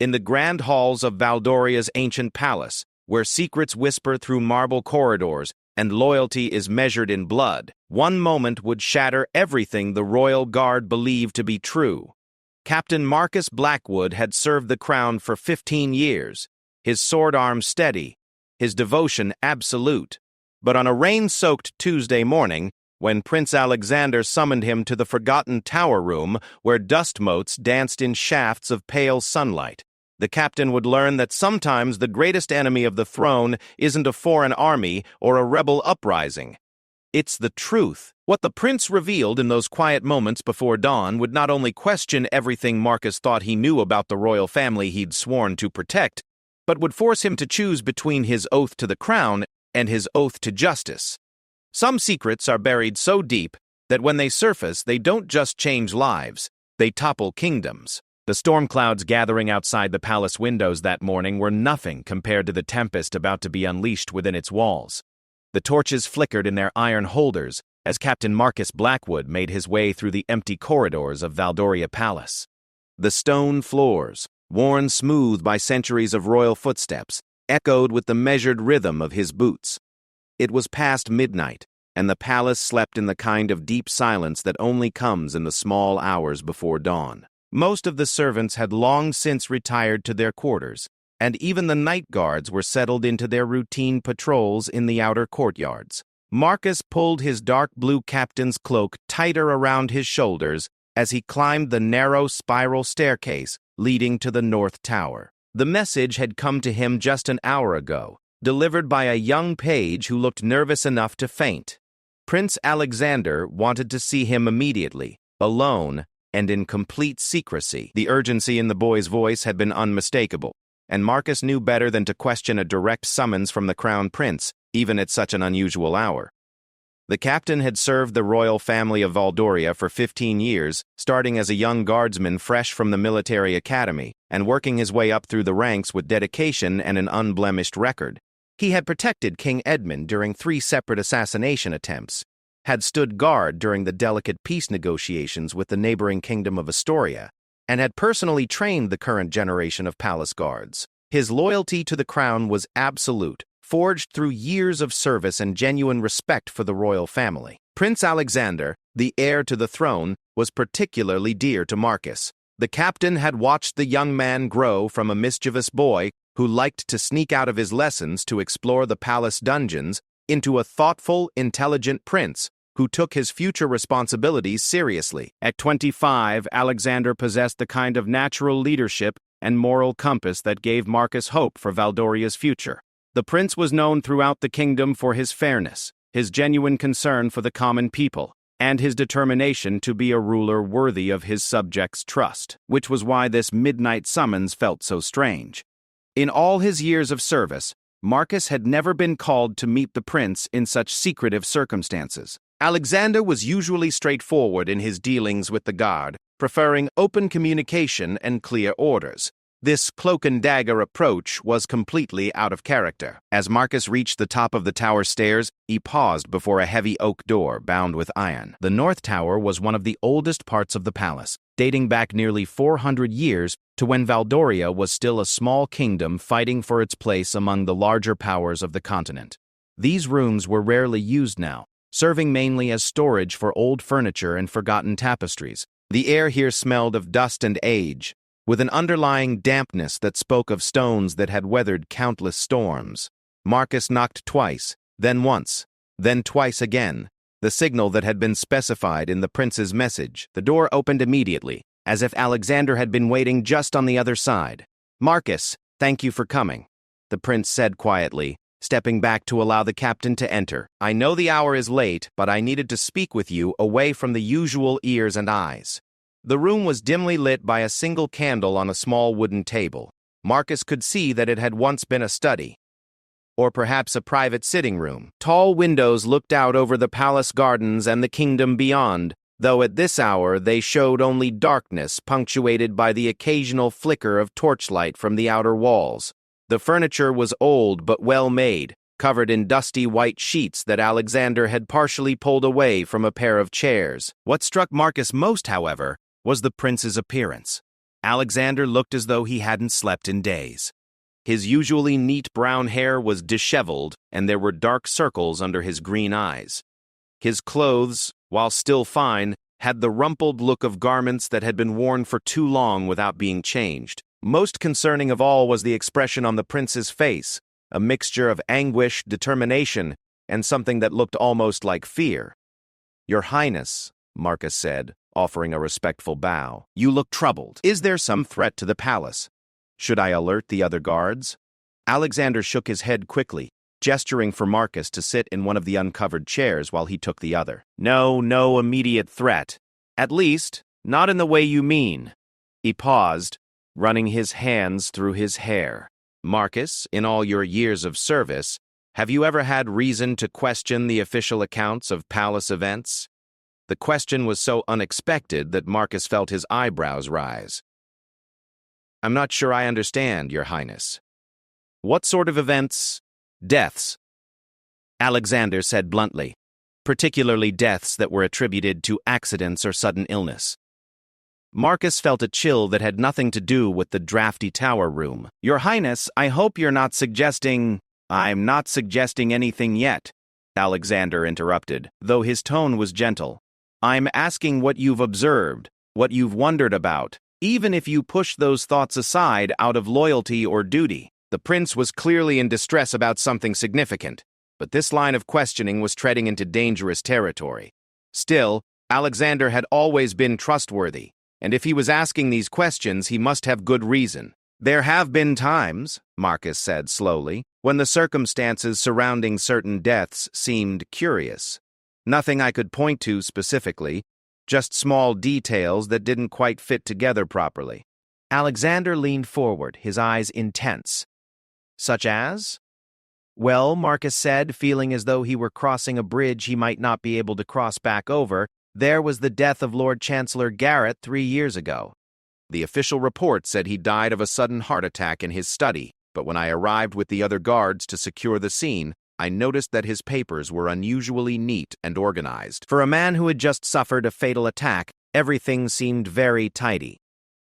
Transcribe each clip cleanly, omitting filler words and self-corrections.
in the grand halls of Valdoria's ancient palace, where secrets whisper through marble corridors and loyalty is measured in blood, one moment would shatter everything the royal guard believed to be true. Captain Marcus Blackwood had served the crown for 15 years, his sword arm steady, his devotion absolute. But on a rain-soaked Tuesday morning, when Prince Alexander summoned him to the forgotten tower room where dust motes danced in shafts of pale sunlight, the captain would learn that sometimes the greatest enemy of the throne isn't a foreign army or a rebel uprising. It's the truth. What the prince revealed in those quiet moments before dawn would not only question everything Marcus thought he knew about the royal family he'd sworn to protect, but would force him to choose between his oath to the crown and his oath to justice. Some secrets are buried so deep that when they surface, they don't just change lives, they topple kingdoms. The storm clouds gathering outside the palace windows that morning were nothing compared to the tempest about to be unleashed within its walls. The torches flickered in their iron holders as Captain Marcus Blackwood made his way through the empty corridors of Valdoria Palace. The stone floors, worn smooth by centuries of royal footsteps, echoed with the measured rhythm of his boots. It was past midnight, and the palace slept in the kind of deep silence that only comes in the small hours before dawn. Most of the servants had long since retired to their quarters, and even the night guards were settled into their routine patrols in the outer courtyards. Marcus pulled his dark blue captain's cloak tighter around his shoulders as he climbed the narrow spiral staircase leading to the North Tower. The message had come to him just an hour ago, delivered by a young page who looked nervous enough to faint. Prince Alexander wanted to see him immediately, alone, and in complete secrecy. The urgency in the boy's voice had been unmistakable, and Marcus knew better than to question a direct summons from the crown prince, even at such an unusual hour. The captain had served the royal family of Valdoria for 15 years, starting as a young guardsman fresh from the military academy, and working his way up through the ranks with dedication and an unblemished record. He had protected King Edmund during 3 separate assassination attempts, had stood guard during the delicate peace negotiations with the neighboring kingdom of Astoria, and had personally trained the current generation of palace guards. His loyalty to the crown was absolute, forged through years of service and genuine respect for the royal family. Prince Alexander, the heir to the throne, was particularly dear to Marcus. The captain had watched the young man grow from a mischievous boy who liked to sneak out of his lessons to explore the palace dungeons into a thoughtful, intelligent prince who took his future responsibilities seriously. At 25, Alexander possessed the kind of natural leadership and moral compass that gave Marcus hope for Valdoria's future. The prince was known throughout the kingdom for his fairness, his genuine concern for the common people, and his determination to be a ruler worthy of his subjects' trust, which was why this midnight summons felt so strange. In all his years of service, Marcus had never been called to meet the prince in such secretive circumstances. Alexander was usually straightforward in his dealings with the guard, preferring open communication and clear orders. This cloak-and-dagger approach was completely out of character. As Marcus reached the top of the tower stairs, he paused before a heavy oak door bound with iron. The North Tower was one of the oldest parts of the palace, dating back nearly 400 years to when Valdoria was still a small kingdom fighting for its place among the larger powers of the continent. These rooms were rarely used now, serving mainly as storage for old furniture and forgotten tapestries. The air here smelled of dust and age, with an underlying dampness that spoke of stones that had weathered countless storms. Marcus knocked twice, then once, then twice again, the signal that had been specified in the prince's message. The door opened immediately, as if Alexander had been waiting just on the other side. "Marcus, thank you for coming," the prince said quietly, stepping back to allow the captain to enter. "I know the hour is late, but I needed to speak with you away from the usual ears and eyes." The room was dimly lit by a single candle on a small wooden table. Marcus could see that it had once been a study, or perhaps a private sitting room. Tall windows looked out over the palace gardens and the kingdom beyond, though at this hour they showed only darkness punctuated by the occasional flicker of torchlight from the outer walls. The furniture was old but well made, covered in dusty white sheets that Alexander had partially pulled away from a pair of chairs. What struck Marcus most, however, was the prince's appearance. Alexander looked as though he hadn't slept in days. His usually neat brown hair was disheveled, and there were dark circles under his green eyes. His clothes, while still fine, had the rumpled look of garments that had been worn for too long without being changed. Most concerning of all was the expression on the prince's face, a mixture of anguish, determination, and something that looked almost like fear. "Your Highness," Marcus said, offering a respectful bow, "you look troubled. Is there some threat to the palace? Should I alert the other guards?" Alexander shook his head quickly, gesturing for Marcus to sit in one of the uncovered chairs while he took the other. No immediate threat. At least, not in the way you mean." He paused, running his hands through his hair. "Marcus, in all your years of service, have you ever had reason to question the official accounts of palace events?" The question was so unexpected that Marcus felt his eyebrows rise. "I'm not sure I understand, Your Highness." "What sort of events?" "Deaths," Alexander said bluntly, "particularly deaths that were attributed to accidents or sudden illness." Marcus felt a chill that had nothing to do with the drafty tower room. "Your Highness, I hope you're not suggesting—" "I'm not suggesting anything yet," Alexander interrupted, though his tone was gentle. "I'm asking what you've observed, what you've wondered about, even if you push those thoughts aside out of loyalty or duty." The prince was clearly in distress about something significant, but this line of questioning was treading into dangerous territory. Still, Alexander had always been trustworthy, and if he was asking these questions, he must have good reason. "There have been times," Marcus said slowly, "when the circumstances surrounding certain deaths seemed curious. Nothing I could point to specifically, just small details that didn't quite fit together properly." Alexander leaned forward, his eyes intense. "Such as?" "Well," Marcus said, feeling as though he were crossing a bridge he might not be able to cross back over, "there was the death of Lord Chancellor Garrett 3 years ago. The official report said he died of a sudden heart attack in his study, but when I arrived with the other guards to secure the scene, I noticed that his papers were unusually neat and organized. For a man who had just suffered a fatal attack, everything seemed very tidy."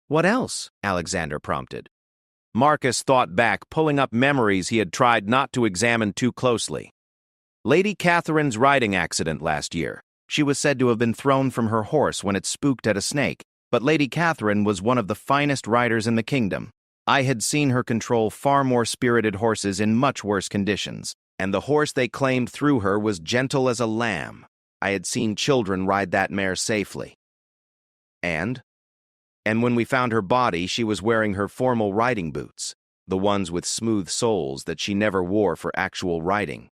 "What else?" Alexander prompted. Marcus thought back, pulling up memories he had tried not to examine too closely. "Lady Catherine's riding accident last year. She was said to have been thrown from her horse when it spooked at a snake, but Lady Catherine was one of the finest riders in the kingdom. I had seen her control far more spirited horses in much worse conditions, and the horse they claimed threw her was gentle as a lamb. I had seen children ride that mare safely. And when we found her body, she was wearing her formal riding boots, the ones with smooth soles that she never wore for actual riding.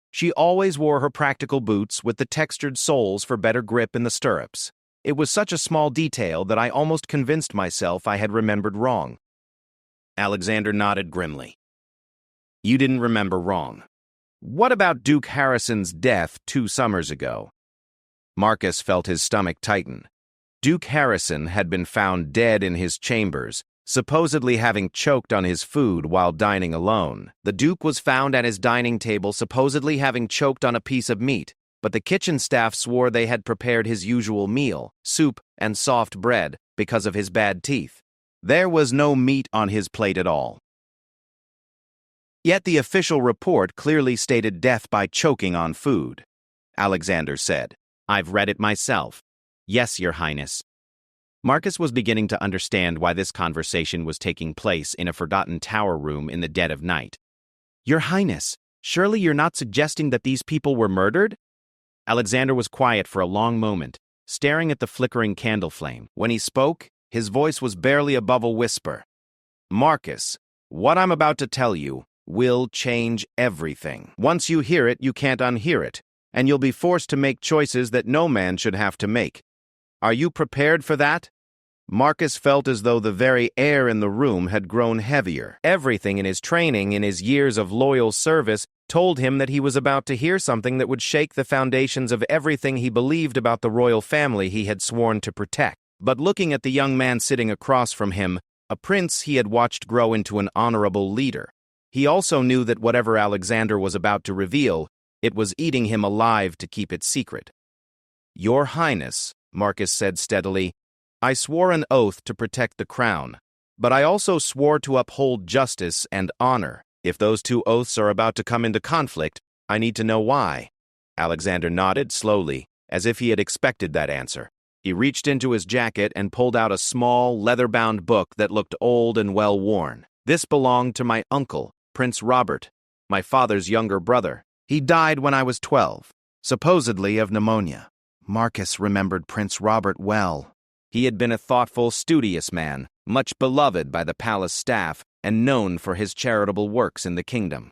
She always wore her practical boots with the textured soles for better grip in the stirrups. It was such a small detail that I almost convinced myself I had remembered wrong." Alexander nodded grimly. "You didn't remember wrong. What about Duke Harrison's death 2 summers ago?" Marcus felt his stomach tighten. Duke Harrison had been found dead in his chambers, supposedly having choked on his food while dining alone. The Duke was found at his dining table supposedly having choked on a piece of meat, but the kitchen staff swore they had prepared his usual meal, soup and soft bread, because of his bad teeth. There was no meat on his plate at all. Yet the official report clearly stated death by choking on food, Alexander said. "I've read it myself." "Yes, Your Highness." Marcus was beginning to understand why this conversation was taking place in a forgotten tower room in the dead of night. "Your Highness, surely you're not suggesting that these people were murdered?" Alexander was quiet for a long moment, staring at the flickering candle flame. When he spoke, his voice was barely above a whisper. "Marcus, what I'm about to tell you will change everything. Once you hear it, you can't unhear it, and you'll be forced to make choices that no man should have to make. Are you prepared for that?" Marcus felt as though the very air in the room had grown heavier. Everything in his training, in his years of loyal service, told him that he was about to hear something that would shake the foundations of everything he believed about the royal family he had sworn to protect. But looking at the young man sitting across from him, a prince he had watched grow into an honorable leader, he also knew that whatever Alexander was about to reveal, it was eating him alive to keep it secret. "Your Highness," Marcus said steadily, I swore an oath to protect the crown, but I also swore to uphold justice and honor. If those two oaths are about to come into conflict, I need to know why." Alexander nodded slowly, as if he had expected that answer. He reached into his jacket and pulled out a small, leather-bound book that looked old and well-worn. "This belonged to my uncle, Prince Robert, my father's younger brother. He died when I was 12, supposedly of pneumonia." Marcus remembered Prince Robert well. He had been a thoughtful, studious man, much beloved by the palace staff and known for his charitable works in the kingdom.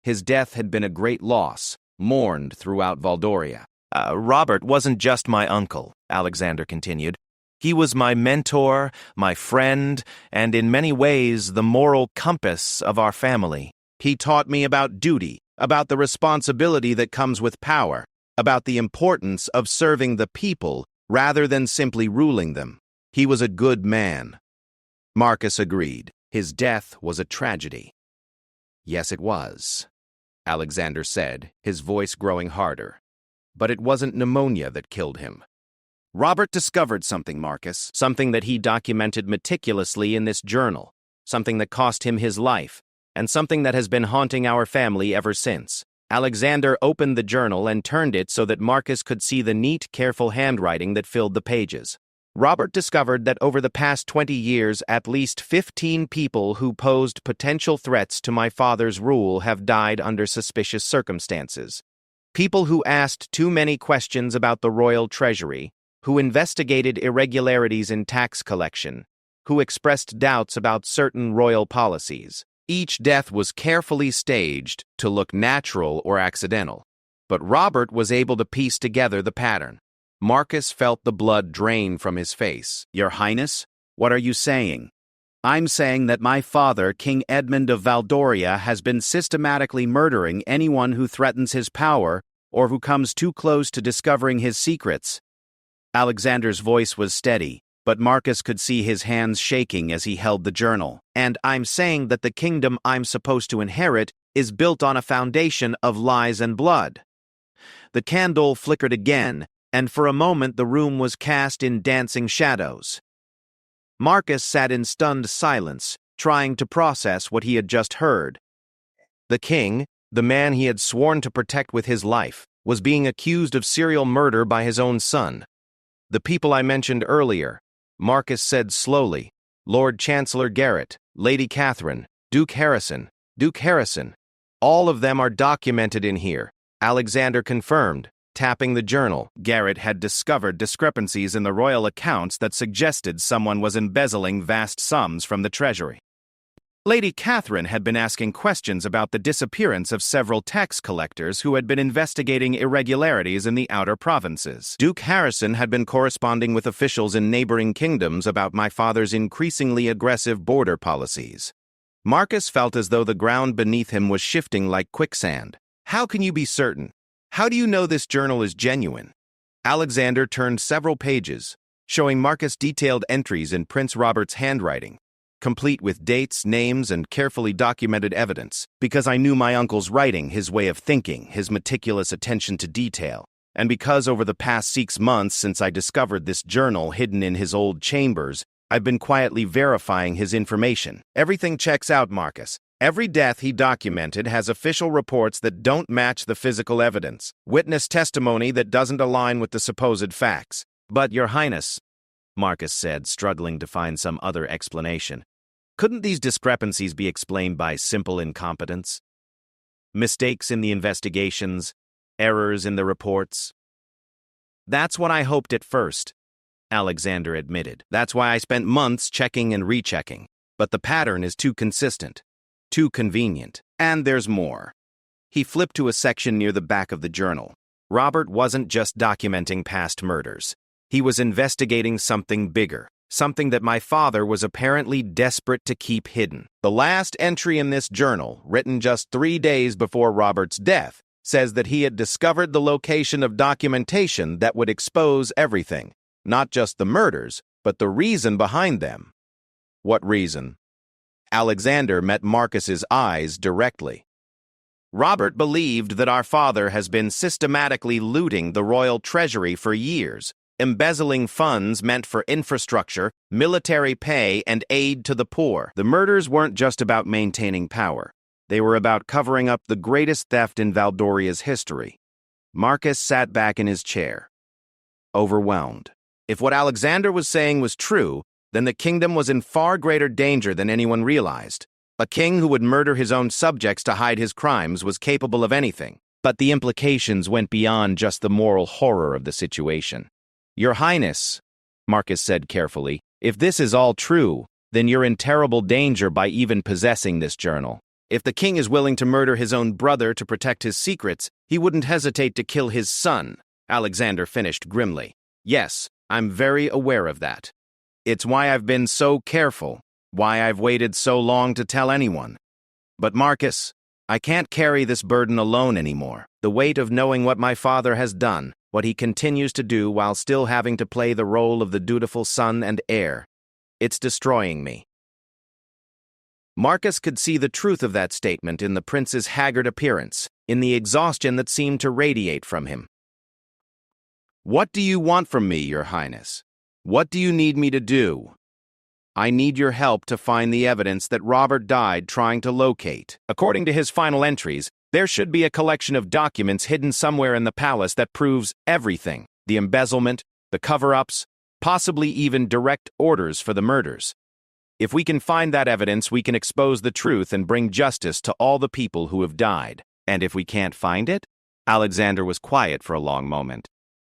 His death had been a great loss, mourned throughout Valdoria. "Robert wasn't just my uncle," Alexander continued. "He was my mentor, my friend, and in many ways the moral compass of our family. He taught me about duty, about the responsibility that comes with power, about the importance of serving the people rather than simply ruling them. He was a good man." Marcus agreed. His death was a tragedy. "Yes, it was," Alexander said, his voice growing harder. "But it wasn't pneumonia that killed him. Robert discovered something, Marcus, something that he documented meticulously in this journal, something that cost him his life, and something that has been haunting our family ever since." Alexander opened the journal and turned it so that Marcus could see the neat, careful handwriting that filled the pages. "Robert discovered that over the past 20 years, at least 15 people who posed potential threats to my father's rule have died under suspicious circumstances. People who asked too many questions about the royal treasury, who investigated irregularities in tax collection, who expressed doubts about certain royal policies. Each death was carefully staged to look natural or accidental. But Robert was able to piece together the pattern." Marcus felt the blood drain from his face. "Your Highness, what are you saying?" "I'm saying that my father, King Edmund of Valdoria, has been systematically murdering anyone who threatens his power or who comes too close to discovering his secrets." Alexander's voice was steady, but Marcus could see his hands shaking as he held the journal. "And I'm saying that the kingdom I'm supposed to inherit is built on a foundation of lies and blood." The candle flickered again, and for a moment the room was cast in dancing shadows. Marcus sat in stunned silence, trying to process what he had just heard. The king, the man he had sworn to protect with his life, was being accused of serial murder by his own son. "The people I mentioned earlier," Marcus said slowly, "Lord Chancellor Garrett, Lady Catherine, Duke Harrison, all of them are documented in here," Alexander confirmed, tapping the journal. Garrett had discovered discrepancies in the royal accounts that suggested someone was embezzling vast sums from the treasury. Lady Catherine had been asking questions about the disappearance of several tax collectors who had been investigating irregularities in the outer provinces. Duke Harrison had been corresponding with officials in neighboring kingdoms about my father's increasingly aggressive border policies. Marcus felt as though the ground beneath him was shifting like quicksand. "How can you be certain? How do you know this journal is genuine?" Alexander turned several pages, showing Marcus detailed entries in Prince Robert's handwriting, complete with dates, names, and carefully documented evidence. "Because I knew my uncle's writing, his way of thinking, his meticulous attention to detail, and because over the past 6 months since I discovered this journal hidden in his old chambers, I've been quietly verifying his information. Everything checks out, Marcus. Every death he documented has official reports that don't match the physical evidence, witness testimony that doesn't align with the supposed facts." "But, Your Highness," Marcus said, struggling to find some other explanation, "couldn't these discrepancies be explained by simple incompetence? Mistakes in the investigations, errors in the reports?" "That's what I hoped at first," Alexander admitted. "That's why I spent months checking and rechecking. But the pattern is too consistent. Too convenient. And there's more." He flipped to a section near the back of the journal. Robert wasn't just documenting past murders. He was investigating something bigger, something that my father was apparently desperate to keep hidden. The last entry in this journal, written just 3 days before Robert's death, says that he had discovered the location of documentation that would expose everything, not just the murders, but the reason behind them. "What reason?" Alexander met Marcus's eyes directly. "Robert believed that our father has been systematically looting the royal treasury for years, embezzling funds meant for infrastructure, military pay, and aid to the poor. The murders weren't just about maintaining power. They were about covering up the greatest theft in Valdoria's history. Marcus sat back in his chair, overwhelmed. If what Alexander was saying was true, then the kingdom was in far greater danger than anyone realized. A king who would murder his own subjects to hide his crimes was capable of anything. But the implications went beyond just the moral horror of the situation. "Your Highness," Marcus said carefully, "if this is all true, then you're in terrible danger by even possessing this journal. If the king is willing to murder his own brother to protect his secrets, he wouldn't hesitate to kill his son," Alexander finished grimly. "Yes, I'm very aware of that. It's why I've been so careful, why I've waited so long to tell anyone. But Marcus, I can't carry this burden alone anymore. The weight of knowing what my father has done, what he continues to do while still having to play the role of the dutiful son and heir. It's destroying me." Marcus could see the truth of that statement in the prince's haggard appearance, in the exhaustion that seemed to radiate from him. "What do you want from me, Your Highness? What do you need me to do?" "I need your help to find the evidence that Robert died trying to locate." According to his final entries, there should be a collection of documents hidden somewhere in the palace that proves everything: the embezzlement, the cover-ups, possibly even direct orders for the murders. If we can find that evidence, we can expose the truth and bring justice to all the people who have died. And if we can't find it? Alexander was quiet for a long moment.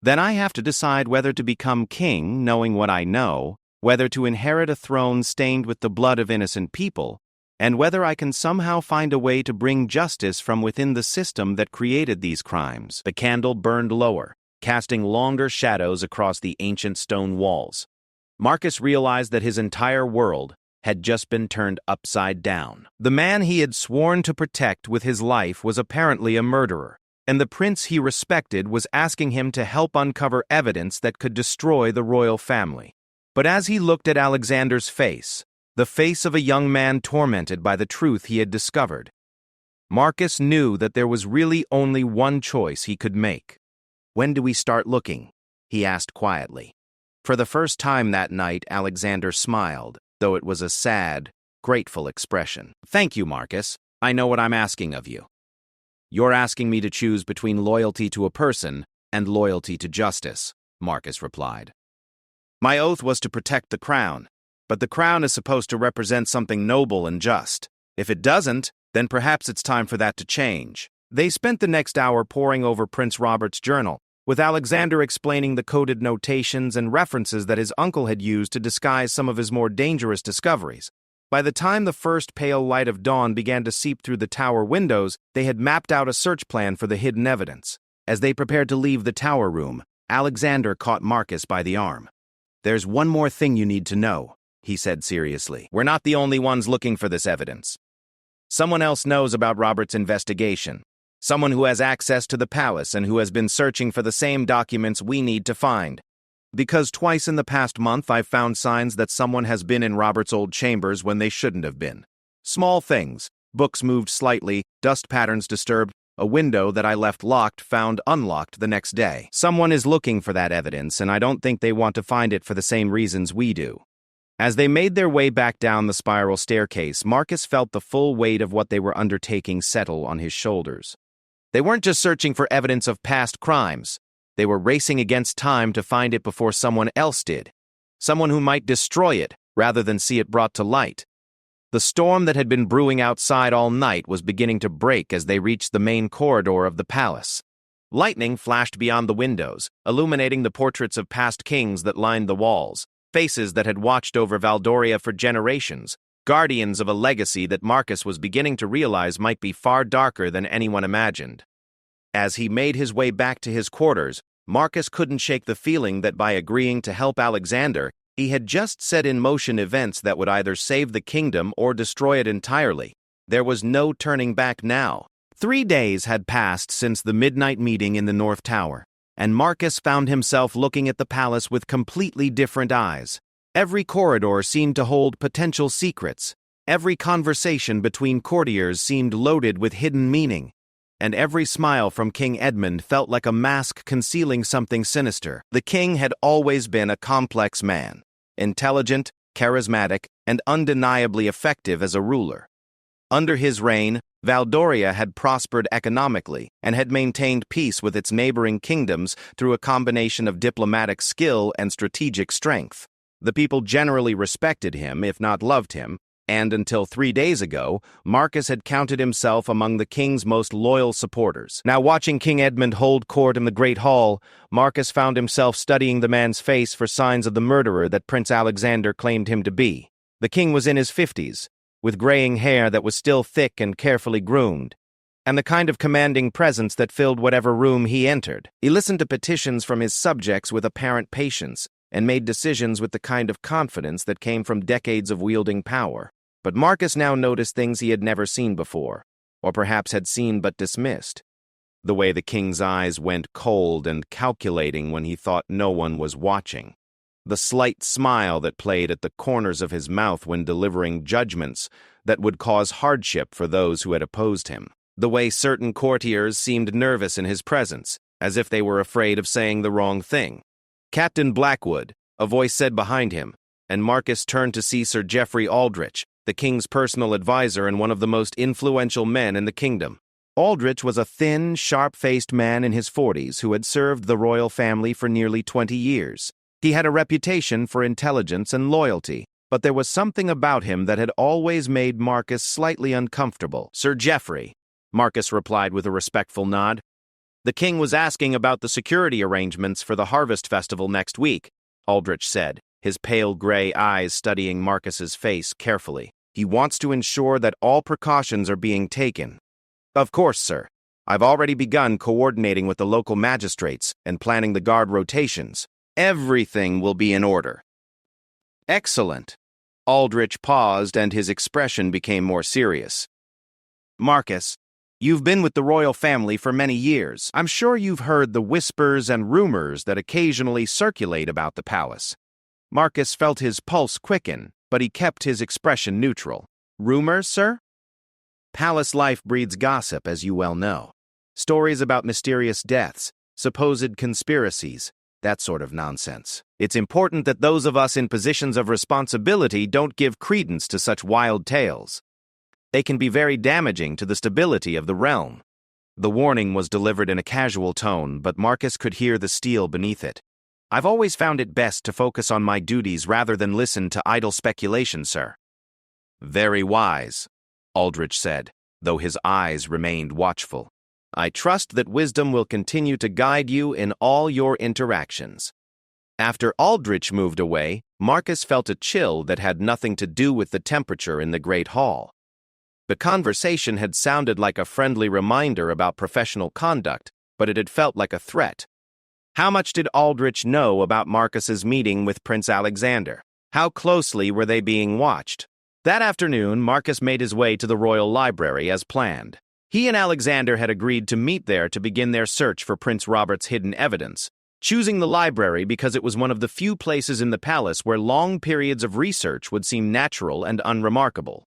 "Then I have to decide whether to become king, knowing what I know, whether to inherit a throne stained with the blood of innocent people, and whether I can somehow find a way to bring justice from within the system that created these crimes." The candle burned lower, casting longer shadows across the ancient stone walls. Marcus realized that his entire world had just been turned upside down. The man he had sworn to protect with his life was apparently a murderer, and the prince he respected was asking him to help uncover evidence that could destroy the royal family. But as he looked at Alexander's face, the face of a young man tormented by the truth he had discovered, Marcus knew that there was really only one choice he could make. "When do we start looking?" he asked quietly. For the first time that night, Alexander smiled, though it was a sad, grateful expression. "Thank you, Marcus. I know what I'm asking of you. You're asking me to choose between loyalty to a person and loyalty to justice," Marcus replied. "My oath was to protect the crown, but the crown is supposed to represent something noble and just. If it doesn't, then perhaps it's time for that to change." They spent the next hour poring over Prince Robert's journal, with Alexander explaining the coded notations and references that his uncle had used to disguise some of his more dangerous discoveries. By the time the first pale light of dawn began to seep through the tower windows, they had mapped out a search plan for the hidden evidence. As they prepared to leave the tower room, Alexander caught Marcus by the arm. "There's one more thing you need to know," he said seriously. "We're not the only ones looking for this evidence. Someone else knows about Robert's investigation. Someone who has access to the palace and who has been searching for the same documents we need to find. Because twice in the past month I've found signs that someone has been in Robert's old chambers when they shouldn't have been. Small things. Books moved slightly, dust patterns disturbed, a window that I left locked found unlocked the next day. Someone is looking for that evidence, and I don't think they want to find it for the same reasons we do." As they made their way back down the spiral staircase, Marcus felt the full weight of what they were undertaking settle on his shoulders. They weren't just searching for evidence of past crimes. They were racing against time to find it before someone else did. Someone who might destroy it rather than see it brought to light. The storm that had been brewing outside all night was beginning to break as they reached the main corridor of the palace. Lightning flashed beyond the windows, illuminating the portraits of past kings that lined the walls, faces that had watched over Valdoria for generations, guardians of a legacy that Marcus was beginning to realize might be far darker than anyone imagined. As he made his way back to his quarters, Marcus couldn't shake the feeling that by agreeing to help Alexander, he had just set in motion events that would either save the kingdom or destroy it entirely. There was no turning back now. 3 days had passed since the midnight meeting in the North Tower, and Marcus found himself looking at the palace with completely different eyes. Every corridor seemed to hold potential secrets. Every conversation between courtiers seemed loaded with hidden meaning. and every smile from King Edmund felt like a mask concealing something sinister. The king had always been a complex man, intelligent, charismatic, and undeniably effective as a ruler. Under his reign, Valdoria had prospered economically and had maintained peace with its neighboring kingdoms through a combination of diplomatic skill and strategic strength. The people generally respected him, if not loved him, and until 3 days ago, Marcus had counted himself among the king's most loyal supporters. Now, watching King Edmund hold court in the Great Hall, Marcus found himself studying the man's face for signs of the murderer that Prince Alexander claimed him to be. The king was in his 50s, with graying hair that was still thick and carefully groomed, and the kind of commanding presence that filled whatever room he entered. He listened to petitions from his subjects with apparent patience, and made decisions with the kind of confidence that came from decades of wielding power. But Marcus now noticed things he had never seen before, or perhaps had seen but dismissed. The way the king's eyes went cold and calculating when he thought no one was watching. The slight smile that played at the corners of his mouth when delivering judgments that would cause hardship for those who had opposed him. The way certain courtiers seemed nervous in his presence, as if they were afraid of saying the wrong thing. "Captain Blackwood," a voice said behind him, and Marcus turned to see Sir Geoffrey Aldrich, the king's personal advisor and one of the most influential men in the kingdom. Aldrich was a thin, sharp-faced man in his 40s who had served the royal family for nearly 20 years. He had a reputation for intelligence and loyalty, but there was something about him that had always made Marcus slightly uncomfortable. "Sir Geoffrey," Marcus replied with a respectful nod. "The king was asking about the security arrangements for the harvest festival next week," Aldrich said, his pale gray eyes studying Marcus's face carefully. "He wants to ensure that all precautions are being taken." "Of course, sir. I've already begun coordinating with the local magistrates and planning the guard rotations. Everything will be in order." "Excellent." Aldrich paused and his expression became more serious. "Marcus, you've been with the royal family for many years. I'm sure you've heard the whispers and rumors that occasionally circulate about the palace." Marcus felt his pulse quicken, but he kept his expression neutral. "Rumors, sir?" "Palace life breeds gossip, as you well know. Stories about mysterious deaths, supposed conspiracies, that sort of nonsense. It's important that those of us in positions of responsibility don't give credence to such wild tales. They can be very damaging to the stability of the realm." The warning was delivered in a casual tone, but Marcus could hear the steel beneath it. "I've always found it best to focus on my duties rather than listen to idle speculation, sir." "Very wise," Aldrich said, though his eyes remained watchful. "I trust that wisdom will continue to guide you in all your interactions." After Aldrich moved away, Marcus felt a chill that had nothing to do with the temperature in the Great Hall. The conversation had sounded like a friendly reminder about professional conduct, but it had felt like a threat. How much did Aldrich know about Marcus's meeting with Prince Alexander? How closely were they being watched? That afternoon, Marcus made his way to the royal library as planned. He and Alexander had agreed to meet there to begin their search for Prince Robert's hidden evidence, choosing the library because it was one of the few places in the palace where long periods of research would seem natural and unremarkable.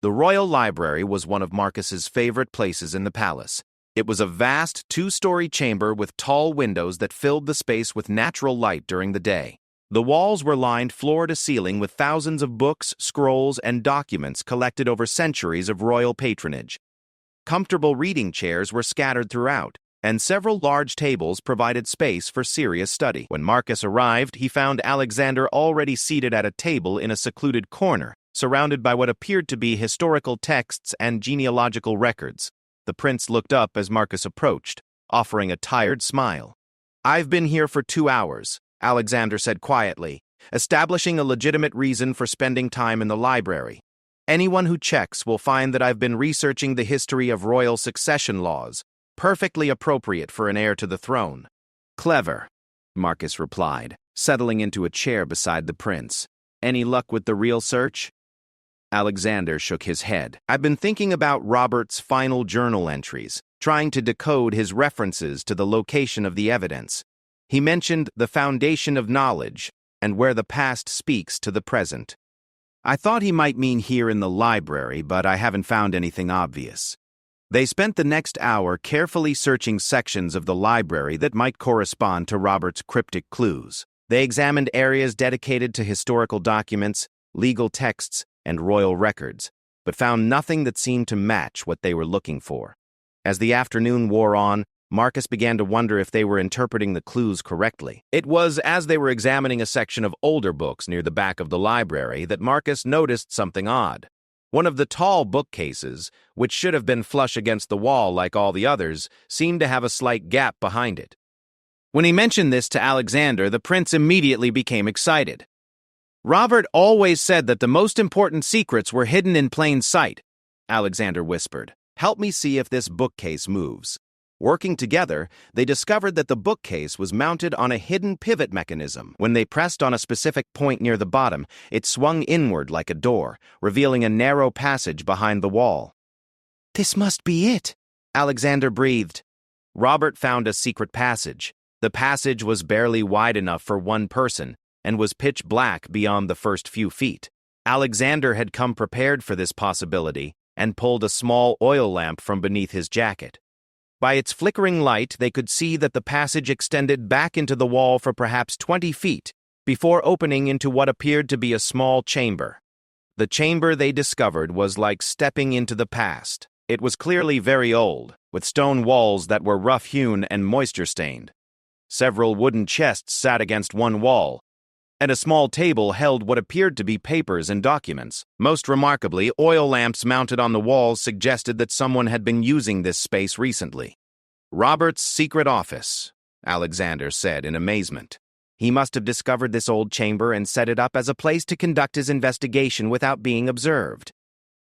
The royal library was one of Marcus's favorite places in the palace. It was a vast, two-story chamber with tall windows that filled the space with natural light during the day. The walls were lined floor to ceiling with thousands of books, scrolls, and documents collected over centuries of royal patronage. Comfortable reading chairs were scattered throughout, and several large tables provided space for serious study. When Marcus arrived, he found Alexander already seated at a table in a secluded corner, surrounded by what appeared to be historical texts and genealogical records. The prince looked up as Marcus approached, offering a tired smile. "I've been here for 2 hours," Alexander said quietly, establishing a legitimate reason for spending time in the library. "Anyone who checks will find that I've been researching the history of royal succession laws, perfectly appropriate for an heir to the throne." "Clever," Marcus replied, settling into a chair beside the prince. "Any luck with the real search?" Alexander shook his head. "I've been thinking about Robert's final journal entries, trying to decode his references to the location of the evidence. He mentioned the foundation of knowledge and where the past speaks to the present. I thought he might mean here in the library, but I haven't found anything obvious." They spent the next hour carefully searching sections of the library that might correspond to Robert's cryptic clues. They examined areas dedicated to historical documents, legal texts, and royal records, but found nothing that seemed to match what they were looking for. As the afternoon wore on, Marcus began to wonder if they were interpreting the clues correctly. It was as they were examining a section of older books near the back of the library that Marcus noticed something odd. One of the tall bookcases, which should have been flush against the wall like all the others, seemed to have a slight gap behind it. When he mentioned this to Alexander, the prince immediately became excited. "Robert always said that the most important secrets were hidden in plain sight," Alexander whispered. "Help me see if this bookcase moves." Working together, they discovered that the bookcase was mounted on a hidden pivot mechanism. When they pressed on a specific point near the bottom, it swung inward like a door, revealing a narrow passage behind the wall. "This must be it," Alexander breathed. Robert found a secret passage. The passage was barely wide enough for one person and was pitch black beyond the first few feet. Alexander had come prepared for this possibility and pulled a small oil lamp from beneath his jacket. By its flickering light, they could see that the passage extended back into the wall for perhaps 20 feet, before opening into what appeared to be a small chamber. The chamber, they discovered, was like stepping into the past. It was clearly very old, with stone walls that were rough-hewn and moisture-stained. Several wooden chests sat against one wall, and a small table held what appeared to be papers and documents. Most remarkably, oil lamps mounted on the walls suggested that someone had been using this space recently. "Robert's secret office," Alexander said in amazement. "He must have discovered this old chamber and set it up as a place to conduct his investigation without being observed."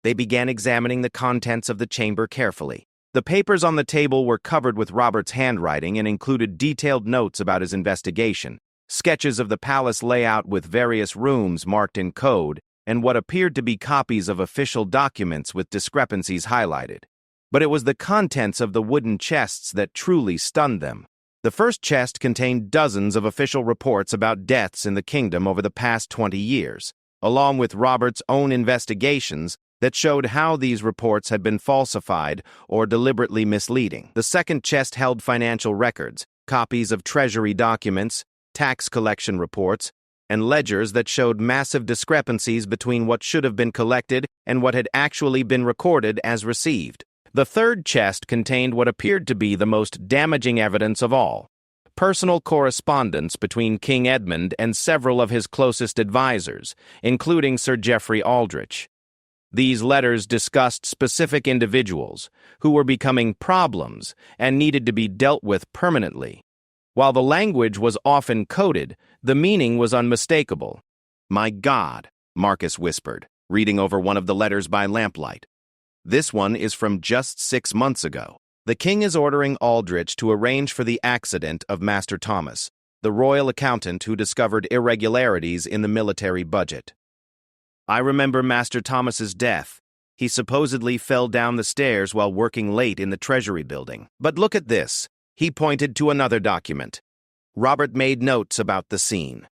They began examining the contents of the chamber carefully. The papers on the table were covered with Robert's handwriting and included detailed notes about his investigation, sketches of the palace layout with various rooms marked in code, and what appeared to be copies of official documents with discrepancies highlighted. But it was the contents of the wooden chests that truly stunned them. The first chest contained dozens of official reports about deaths in the kingdom over the past 20 years, along with Robert's own investigations that showed how these reports had been falsified or deliberately misleading. The second chest held financial records, copies of treasury documents, tax collection reports, and ledgers that showed massive discrepancies between what should have been collected and what had actually been recorded as received. The third chest contained what appeared to be the most damaging evidence of all: personal correspondence between King Edmund and several of his closest advisors, including Sir Geoffrey Aldrich. These letters discussed specific individuals who were becoming problems and needed to be dealt with permanently. While the language was often coded, the meaning was unmistakable. "My God," Marcus whispered, reading over one of the letters by lamplight. "This one is from just 6 months ago. The king is ordering Aldrich to arrange for the accident of Master Thomas, the royal accountant who discovered irregularities in the military budget. I remember Master Thomas's death. He supposedly fell down the stairs while working late in the Treasury building. But look at this." He pointed to another document. Robert made notes about the scene.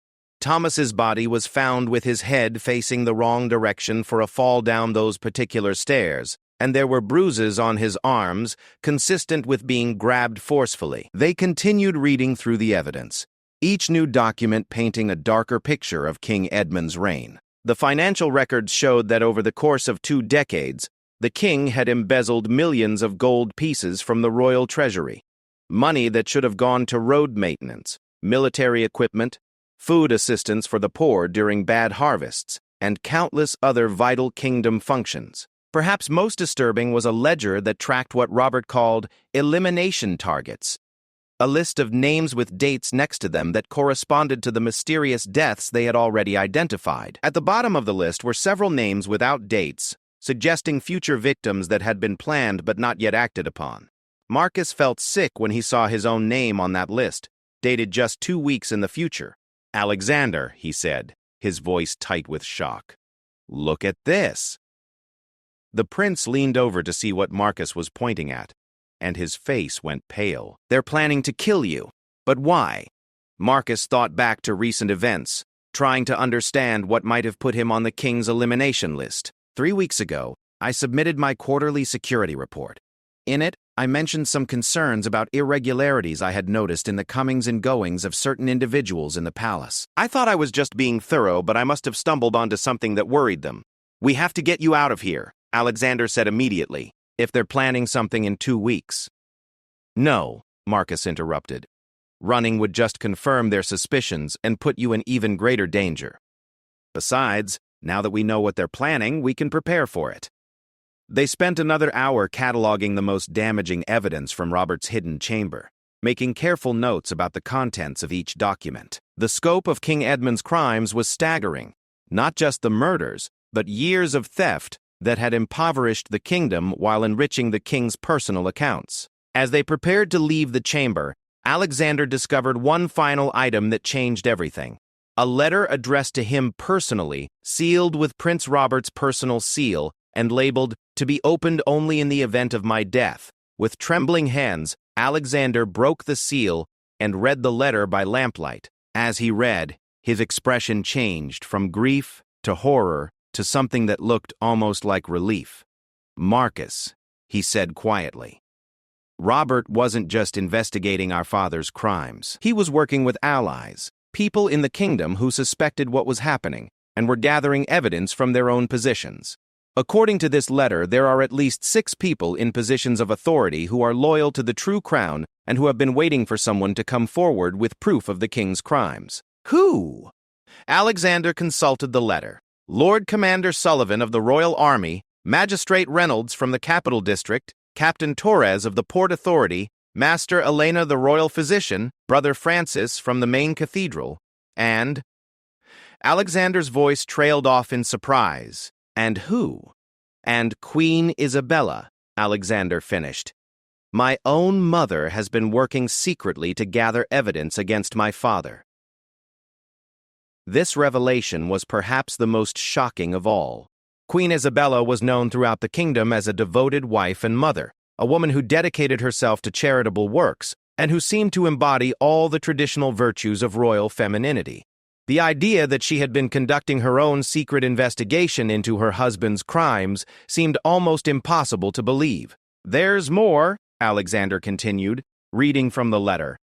Thomas's body was found with his head facing the wrong direction for a fall down those particular stairs, and there were bruises on his arms, consistent with being grabbed forcefully. They continued reading through the evidence, each new document painting a darker picture of King Edmund's reign. The financial records showed that over the course of 2 decades, the king had embezzled millions of gold pieces from the royal treasury. Money that should have gone to road maintenance, military equipment, food assistance for the poor during bad harvests, and countless other vital kingdom functions. Perhaps most disturbing was a ledger that tracked what Robert called elimination targets, a list of names with dates next to them that corresponded to the mysterious deaths they had already identified. At the bottom of the list were several names without dates, suggesting future victims that had been planned but not yet acted upon. Marcus felt sick when he saw his own name on that list, dated just 2 weeks in the future. "Alexander," he said, his voice tight with shock. "Look at this." The prince leaned over to see what Marcus was pointing at, and his face went pale. "They're planning to kill you. But why?" Marcus thought back to recent events, trying to understand what might have put him on the king's elimination list. 3 weeks ago, I submitted my quarterly security report. In it, I mentioned some concerns about irregularities I had noticed in the comings and goings of certain individuals in the palace. I thought I was just being thorough, but I must have stumbled onto something that worried them. "We have to get you out of here," Alexander said immediately, "if they're planning something in 2 weeks." "No," Marcus interrupted. "Running would just confirm their suspicions and put you in even greater danger. Besides, now that we know what they're planning, we can prepare for it." They spent another hour cataloging the most damaging evidence from Robert's hidden chamber, making careful notes about the contents of each document. The scope of King Edmund's crimes was staggering, not just the murders, but years of theft that had impoverished the kingdom while enriching the king's personal accounts. As they prepared to leave the chamber, Alexander discovered one final item that changed everything. A letter addressed to him personally, sealed with Prince Robert's personal seal, and labeled, "To be opened only in the event of my death." With trembling hands, Alexander broke the seal and read the letter by lamplight. As he read, his expression changed from grief to horror to something that looked almost like relief. "Marcus," he said quietly. "Robert wasn't just investigating our father's crimes. He was working with allies, people in the kingdom who suspected what was happening and were gathering evidence from their own positions. According to this letter, there are at least 6 people in positions of authority who are loyal to the true crown and who have been waiting for someone to come forward with proof of the king's crimes." "Who?" Alexander consulted the letter. "Lord Commander Sullivan of the Royal Army, Magistrate Reynolds from the Capital District, Captain Torres of the Port Authority, Master Elena the Royal Physician, Brother Francis from the main cathedral, and—" Alexander's voice trailed off in surprise. "And who?" "And Queen Isabella," Alexander finished. "My own mother has been working secretly to gather evidence against my father." This revelation was perhaps the most shocking of all. Queen Isabella was known throughout the kingdom as a devoted wife and mother, a woman who dedicated herself to charitable works, and who seemed to embody all the traditional virtues of royal femininity. The idea that she had been conducting her own secret investigation into her husband's crimes seemed almost impossible to believe. "There's more," Alexander continued, reading from the letter.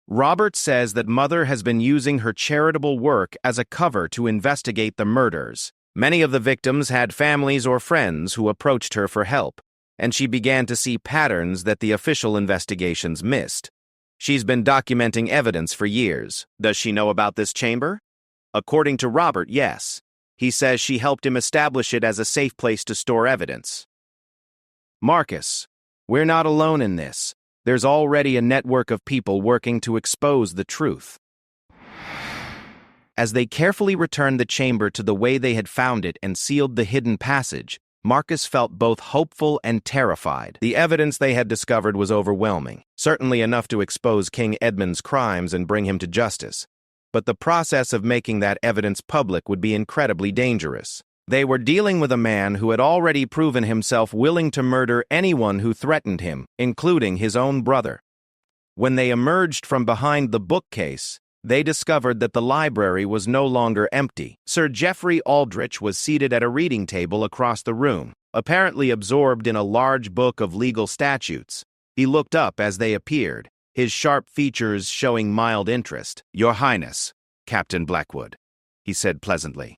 "Robert says that Mother has been using her charitable work as a cover to investigate the murders. Many of the victims had families or friends who approached her for help, and she began to see patterns that the official investigations missed. She's been documenting evidence for years. Does she know about this chamber?" "According to Robert, yes. He says she helped him establish it as a safe place to store evidence." "Marcus, we're not alone in this. There's already a network of people working to expose the truth." As they carefully returned the chamber to the way they had found it and sealed the hidden passage, Marcus felt both hopeful and terrified. The evidence they had discovered was overwhelming, certainly enough to expose King Edmund's crimes and bring him to justice. But the process of making that evidence public would be incredibly dangerous. They were dealing with a man who had already proven himself willing to murder anyone who threatened him, including his own brother. When they emerged from behind the bookcase, they discovered that the library was no longer empty. Sir Geoffrey Aldrich was seated at a reading table across the room, apparently absorbed in a large book of legal statutes. He looked up as they appeared, his sharp features showing mild interest. "Your Highness, Captain Blackwood," he said pleasantly.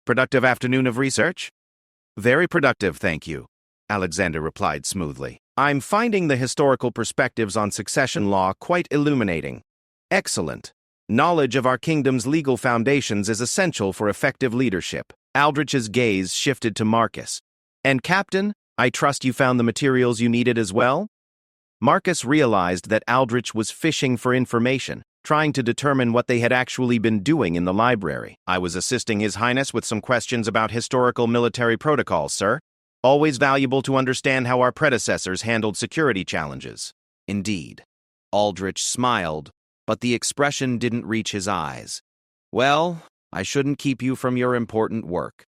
"Productive afternoon of research?" "Very productive, thank you," Alexander replied smoothly. "I'm finding the historical perspectives on succession law quite illuminating." "Excellent. Knowledge of our kingdom's legal foundations is essential for effective leadership." Aldrich's gaze shifted to Marcus. "And Captain, I trust you found the materials you needed as well?" Marcus realized that Aldrich was fishing for information, trying to determine what they had actually been doing in the library. "I was assisting His Highness with some questions about historical military protocols, sir. Always valuable to understand how our predecessors handled security challenges." "Indeed." Aldrich smiled, but the expression didn't reach his eyes. "Well, I shouldn't keep you from your important work.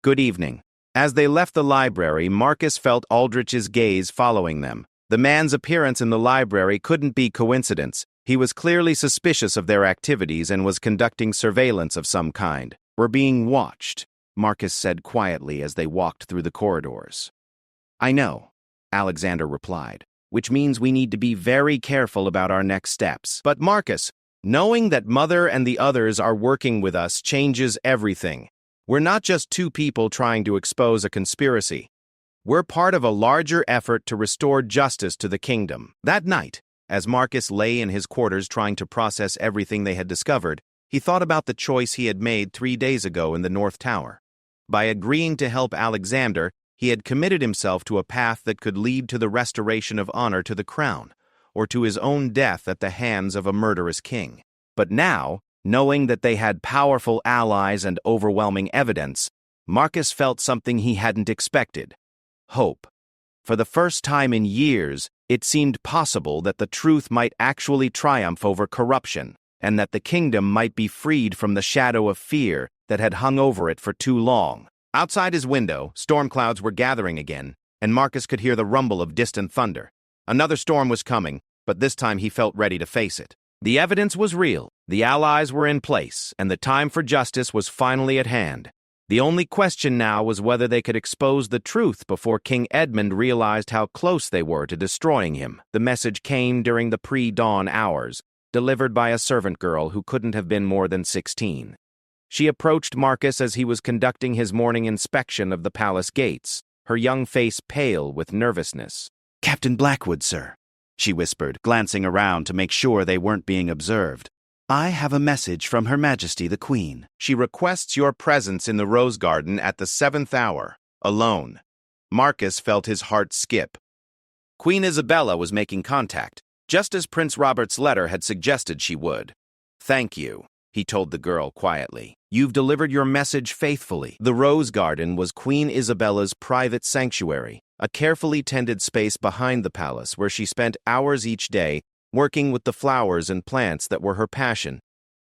Good evening." As they left the library, Marcus felt Aldrich's gaze following them. The man's appearance in the library couldn't be coincidence. He was clearly suspicious of their activities and was conducting surveillance of some kind. "We're being watched," Marcus said quietly as they walked through the corridors. "I know. Alexander replied, which means we need to be very careful about our next steps. But Marcus, knowing that Mother and the others are working with us changes everything. We're not just two people trying to expose a conspiracy. We're part of a larger effort to restore justice to the kingdom. That night, as Marcus lay in his quarters trying to process everything they had discovered, he thought about the choice he had made 3 days ago in the North Tower. By agreeing to help Alexander, he had committed himself to a path that could lead to the restoration of honor to the crown, or to his own death at the hands of a murderous king. But now, knowing that they had powerful allies and overwhelming evidence, Marcus felt something he hadn't expected: hope. For the first time in years, it seemed possible that the truth might actually triumph over corruption, and that the kingdom might be freed from the shadow of fear that had hung over it for too long. Outside his window, storm clouds were gathering again, and Marcus could hear the rumble of distant thunder. Another storm was coming, but this time he felt ready to face it. The evidence was real, the allies were in place, and the time for justice was finally at hand. The only question now was whether they could expose the truth before King Edmund realized how close they were to destroying him. The message came during the pre-dawn hours, delivered by a servant girl who couldn't have been more than 16. She approached Marcus as he was conducting his morning inspection of the palace gates, her young face pale with nervousness. "Captain Blackwood, sir," she whispered, glancing around to make sure they weren't being observed. "I have a message from Her Majesty the Queen. She requests your presence in the Rose Garden at the 7th hour, alone." Marcus felt his heart skip. Queen Isabella was making contact, just as Prince Robert's letter had suggested she would. "Thank you," he told the girl quietly. "You've delivered your message faithfully." The Rose Garden was Queen Isabella's private sanctuary, a carefully tended space behind the palace where she spent hours each day working with the flowers and plants that were her passion.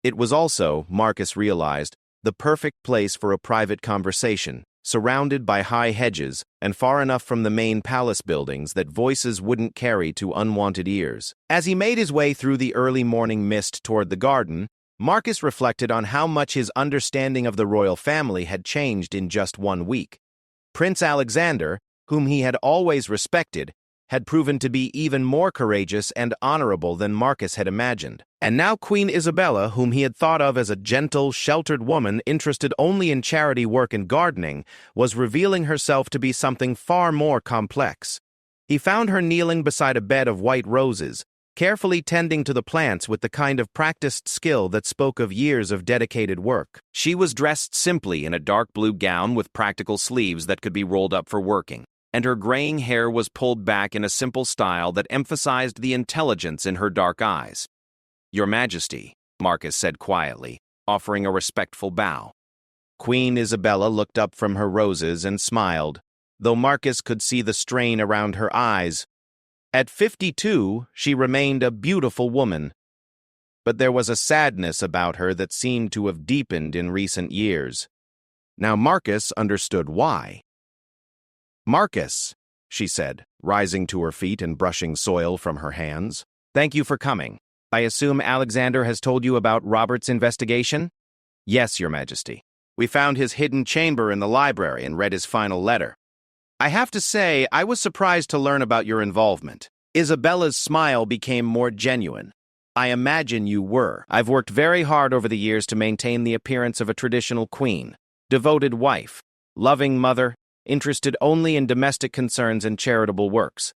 It was also, Marcus realized, the perfect place for a private conversation, surrounded by high hedges and far enough from the main palace buildings that voices wouldn't carry to unwanted ears. As he made his way through the early morning mist toward the garden, Marcus reflected on how much his understanding of the royal family had changed in just 1 week. Prince Alexander, whom he had always respected, had proven to be even more courageous and honorable than Marcus had imagined. And now Queen Isabella, whom he had thought of as a gentle, sheltered woman interested only in charity work and gardening, was revealing herself to be something far more complex. He found her kneeling beside a bed of white roses, carefully tending to the plants with the kind of practiced skill that spoke of years of dedicated work. She was dressed simply in a dark blue gown with practical sleeves that could be rolled up for working, and her graying hair was pulled back in a simple style that emphasized the intelligence in her dark eyes. "Your Majesty," Marcus said quietly, offering a respectful bow. Queen Isabella looked up from her roses and smiled, though Marcus could see the strain around her eyes. At 52, she remained a beautiful woman, but there was a sadness about her that seemed to have deepened in recent years. Now Marcus understood why. "Marcus," she said, rising to her feet and brushing soil from her hands. "Thank you for coming. I assume Alexander has told you about Robert's investigation?" "Yes, Your Majesty. We found his hidden chamber in the library and read his final letter. I have to say, I was surprised to learn about your involvement." Isabella's smile became more genuine. "I imagine you were. I've worked very hard over the years to maintain the appearance of a traditional queen, devoted wife, loving mother, interested only in domestic concerns and charitable works.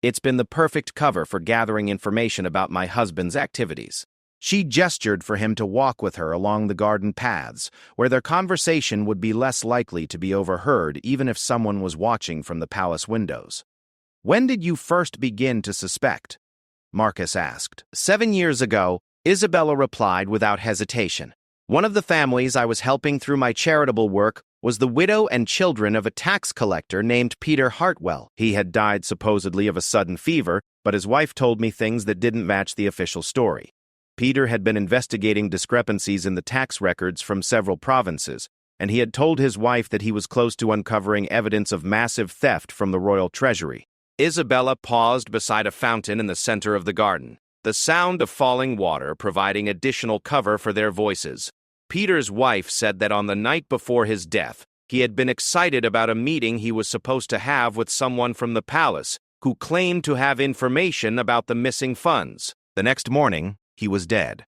It's been the perfect cover for gathering information about my husband's activities." She gestured for him to walk with her along the garden paths, where their conversation would be less likely to be overheard even if someone was watching from the palace windows. "When did you first begin to suspect?" Marcus asked. 7 years ago, Isabella replied without hesitation. "One of the families I was helping through my charitable work was the widow and children of a tax collector named Peter Hartwell. He had died supposedly of a sudden fever, but his wife told me things that didn't match the official story. Peter had been investigating discrepancies in the tax records from several provinces, and he had told his wife that he was close to uncovering evidence of massive theft from the royal treasury." Isabella paused beside a fountain in the center of the garden, the sound of falling water providing additional cover for their voices. Peter's wife said that on the night before his death, he had been excited about a meeting he was supposed to have with someone from the palace, who claimed to have information about the missing funds. The next morning, he was dead.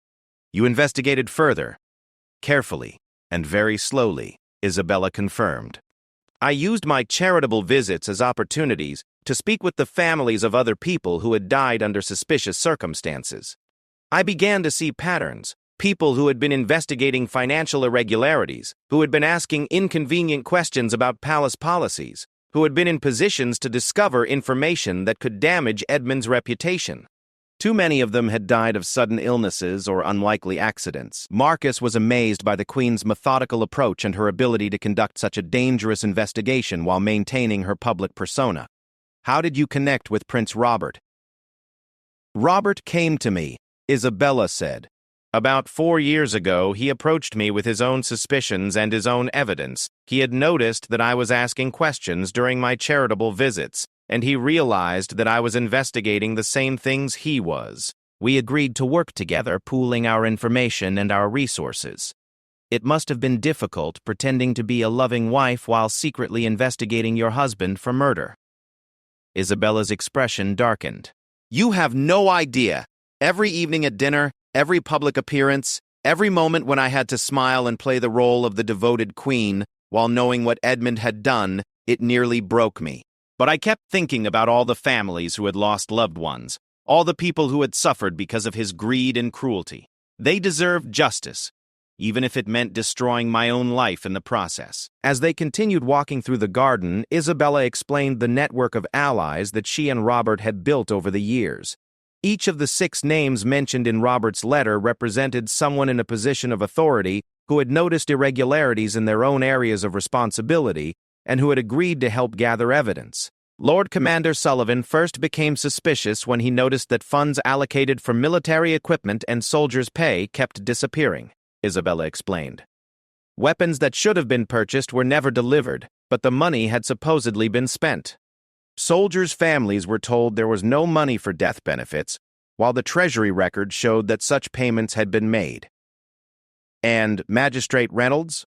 You investigated further. Carefully and very slowly, Isabella confirmed. I used my charitable visits as opportunities to speak with the families of other people who had died under suspicious circumstances. I began to see patterns, people who had been investigating financial irregularities, who had been asking inconvenient questions about palace policies, who had been in positions to discover information that could damage Edmund's reputation. Too many of them had died of sudden illnesses or unlikely accidents. Marcus was amazed by the Queen's methodical approach and her ability to conduct such a dangerous investigation while maintaining her public persona. How did you connect with Prince Robert? Robert came to me, Isabella said. About 4 years ago, he approached me with his own suspicions and his own evidence. He had noticed that I was asking questions during my charitable visits, and he realized that I was investigating the same things he was. We agreed to work together, pooling our information and our resources. It must have been difficult pretending to be a loving wife while secretly investigating your husband for murder. Isabella's expression darkened. You have no idea. Every evening at dinner, every public appearance, every moment when I had to smile and play the role of the devoted queen, while knowing what Edmund had done, it nearly broke me. But I kept thinking about all the families who had lost loved ones, all the people who had suffered because of his greed and cruelty. They deserved justice, even if it meant destroying my own life in the process. As they continued walking through the garden, Isabella explained the network of allies that she and Robert had built over the years. Each of the 6 names mentioned in Robert's letter represented someone in a position of authority who had noticed irregularities in their own areas of responsibility and who had agreed to help gather evidence. Lord Commander Sullivan first became suspicious when he noticed that funds allocated for military equipment and soldiers' pay kept disappearing, Isabella explained. Weapons that should have been purchased were never delivered, but the money had supposedly been spent. Soldiers' families were told there was no money for death benefits, while the treasury record showed that such payments had been made. And Magistrate Reynolds?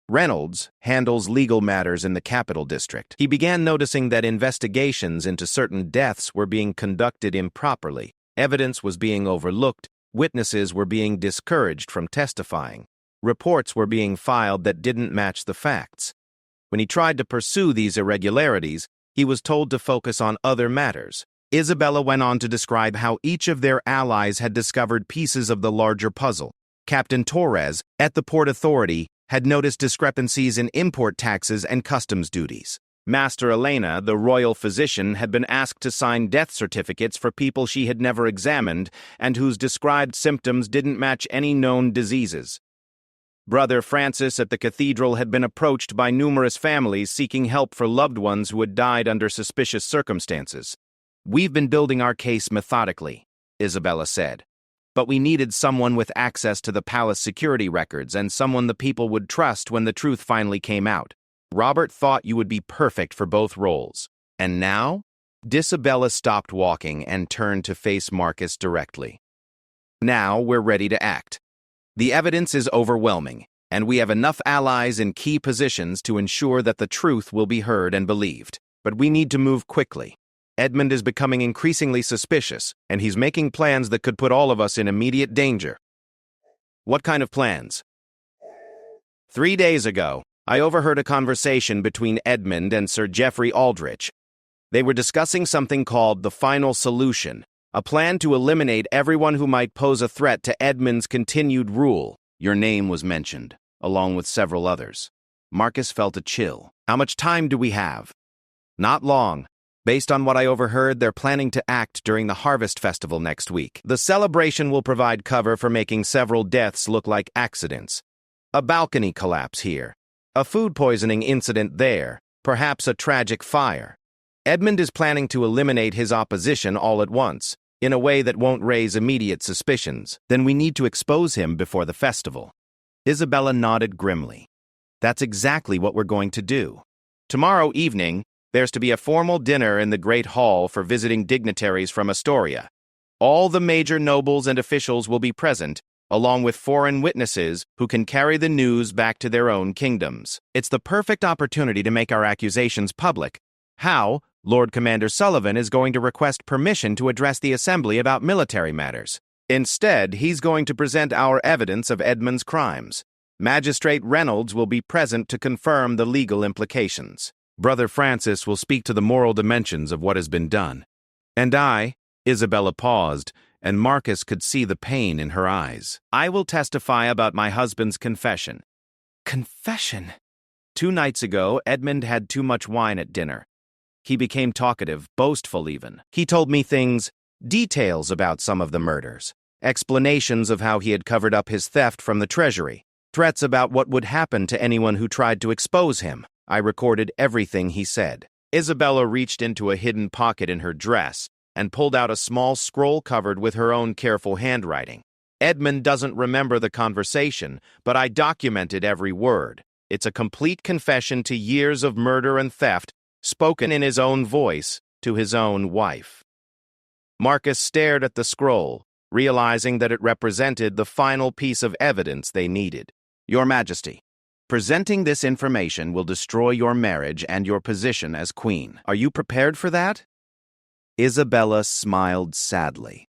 Reynolds handles legal matters in the Capital District. He began noticing that investigations into certain deaths were being conducted improperly, evidence was being overlooked, witnesses were being discouraged from testifying, reports were being filed that didn't match the facts. When he tried to pursue these irregularities, he was told to focus on other matters. Isabella went on to describe how each of their allies had discovered pieces of the larger puzzle. Captain Torres, at the Port Authority, had noticed discrepancies in import taxes and customs duties. Master Elena, the royal physician, had been asked to sign death certificates for people she had never examined and whose described symptoms didn't match any known diseases. Brother Francis at the cathedral had been approached by numerous families seeking help for loved ones who had died under suspicious circumstances. We've been building our case methodically, Isabella said. But we needed someone with access to the palace security records and someone the people would trust when the truth finally came out. Robert thought you would be perfect for both roles. And now? Isabella stopped walking and turned to face Marcus directly. Now we're ready to act. The evidence is overwhelming, and we have enough allies in key positions to ensure that the truth will be heard and believed. But we need to move quickly. Edmund is becoming increasingly suspicious, and he's making plans that could put all of us in immediate danger. What kind of plans? 3 days ago, I overheard a conversation between Edmund and Sir Geoffrey Aldrich. They were discussing something called the Final Solution, a plan to eliminate everyone who might pose a threat to Edmund's continued rule. Your name was mentioned, along with several others. Marcus felt a chill. How much time do we have? Not long. Based on what I overheard, they're planning to act during the Harvest Festival next week. The celebration will provide cover for making several deaths look like accidents. A balcony collapse here. A food poisoning incident there. Perhaps a tragic fire. Edmund is planning to eliminate his opposition all at once, in a way that won't raise immediate suspicions. Then we need to expose him before the festival. Isabella nodded grimly. That's exactly what we're going to do. Tomorrow evening, there's to be a formal dinner in the Great Hall for visiting dignitaries from Astoria. All the major nobles and officials will be present, along with foreign witnesses who can carry the news back to their own kingdoms. It's the perfect opportunity to make our accusations public. How? Lord Commander Sullivan is going to request permission to address the Assembly about military matters. Instead, he's going to present our evidence of Edmund's crimes. Magistrate Reynolds will be present to confirm the legal implications. Brother Francis will speak to the moral dimensions of what has been done. And I, Isabella paused, and Marcus could see the pain in her eyes. I will testify about my husband's confession. Confession? 2 nights ago, Edmund had too much wine at dinner. He became talkative, boastful even. He told me details about some of the murders, explanations of how he had covered up his theft from the treasury, threats about what would happen to anyone who tried to expose him. I recorded everything he said. Isabella reached into a hidden pocket in her dress and pulled out a small scroll covered with her own careful handwriting. Edmund doesn't remember the conversation, but I documented every word. It's a complete confession to years of murder and theft, spoken in his own voice to his own wife. Marcus stared at the scroll, realizing that it represented the final piece of evidence they needed. Your Majesty, presenting this information will destroy your marriage and your position as queen. Are you prepared for that? Isabella smiled sadly.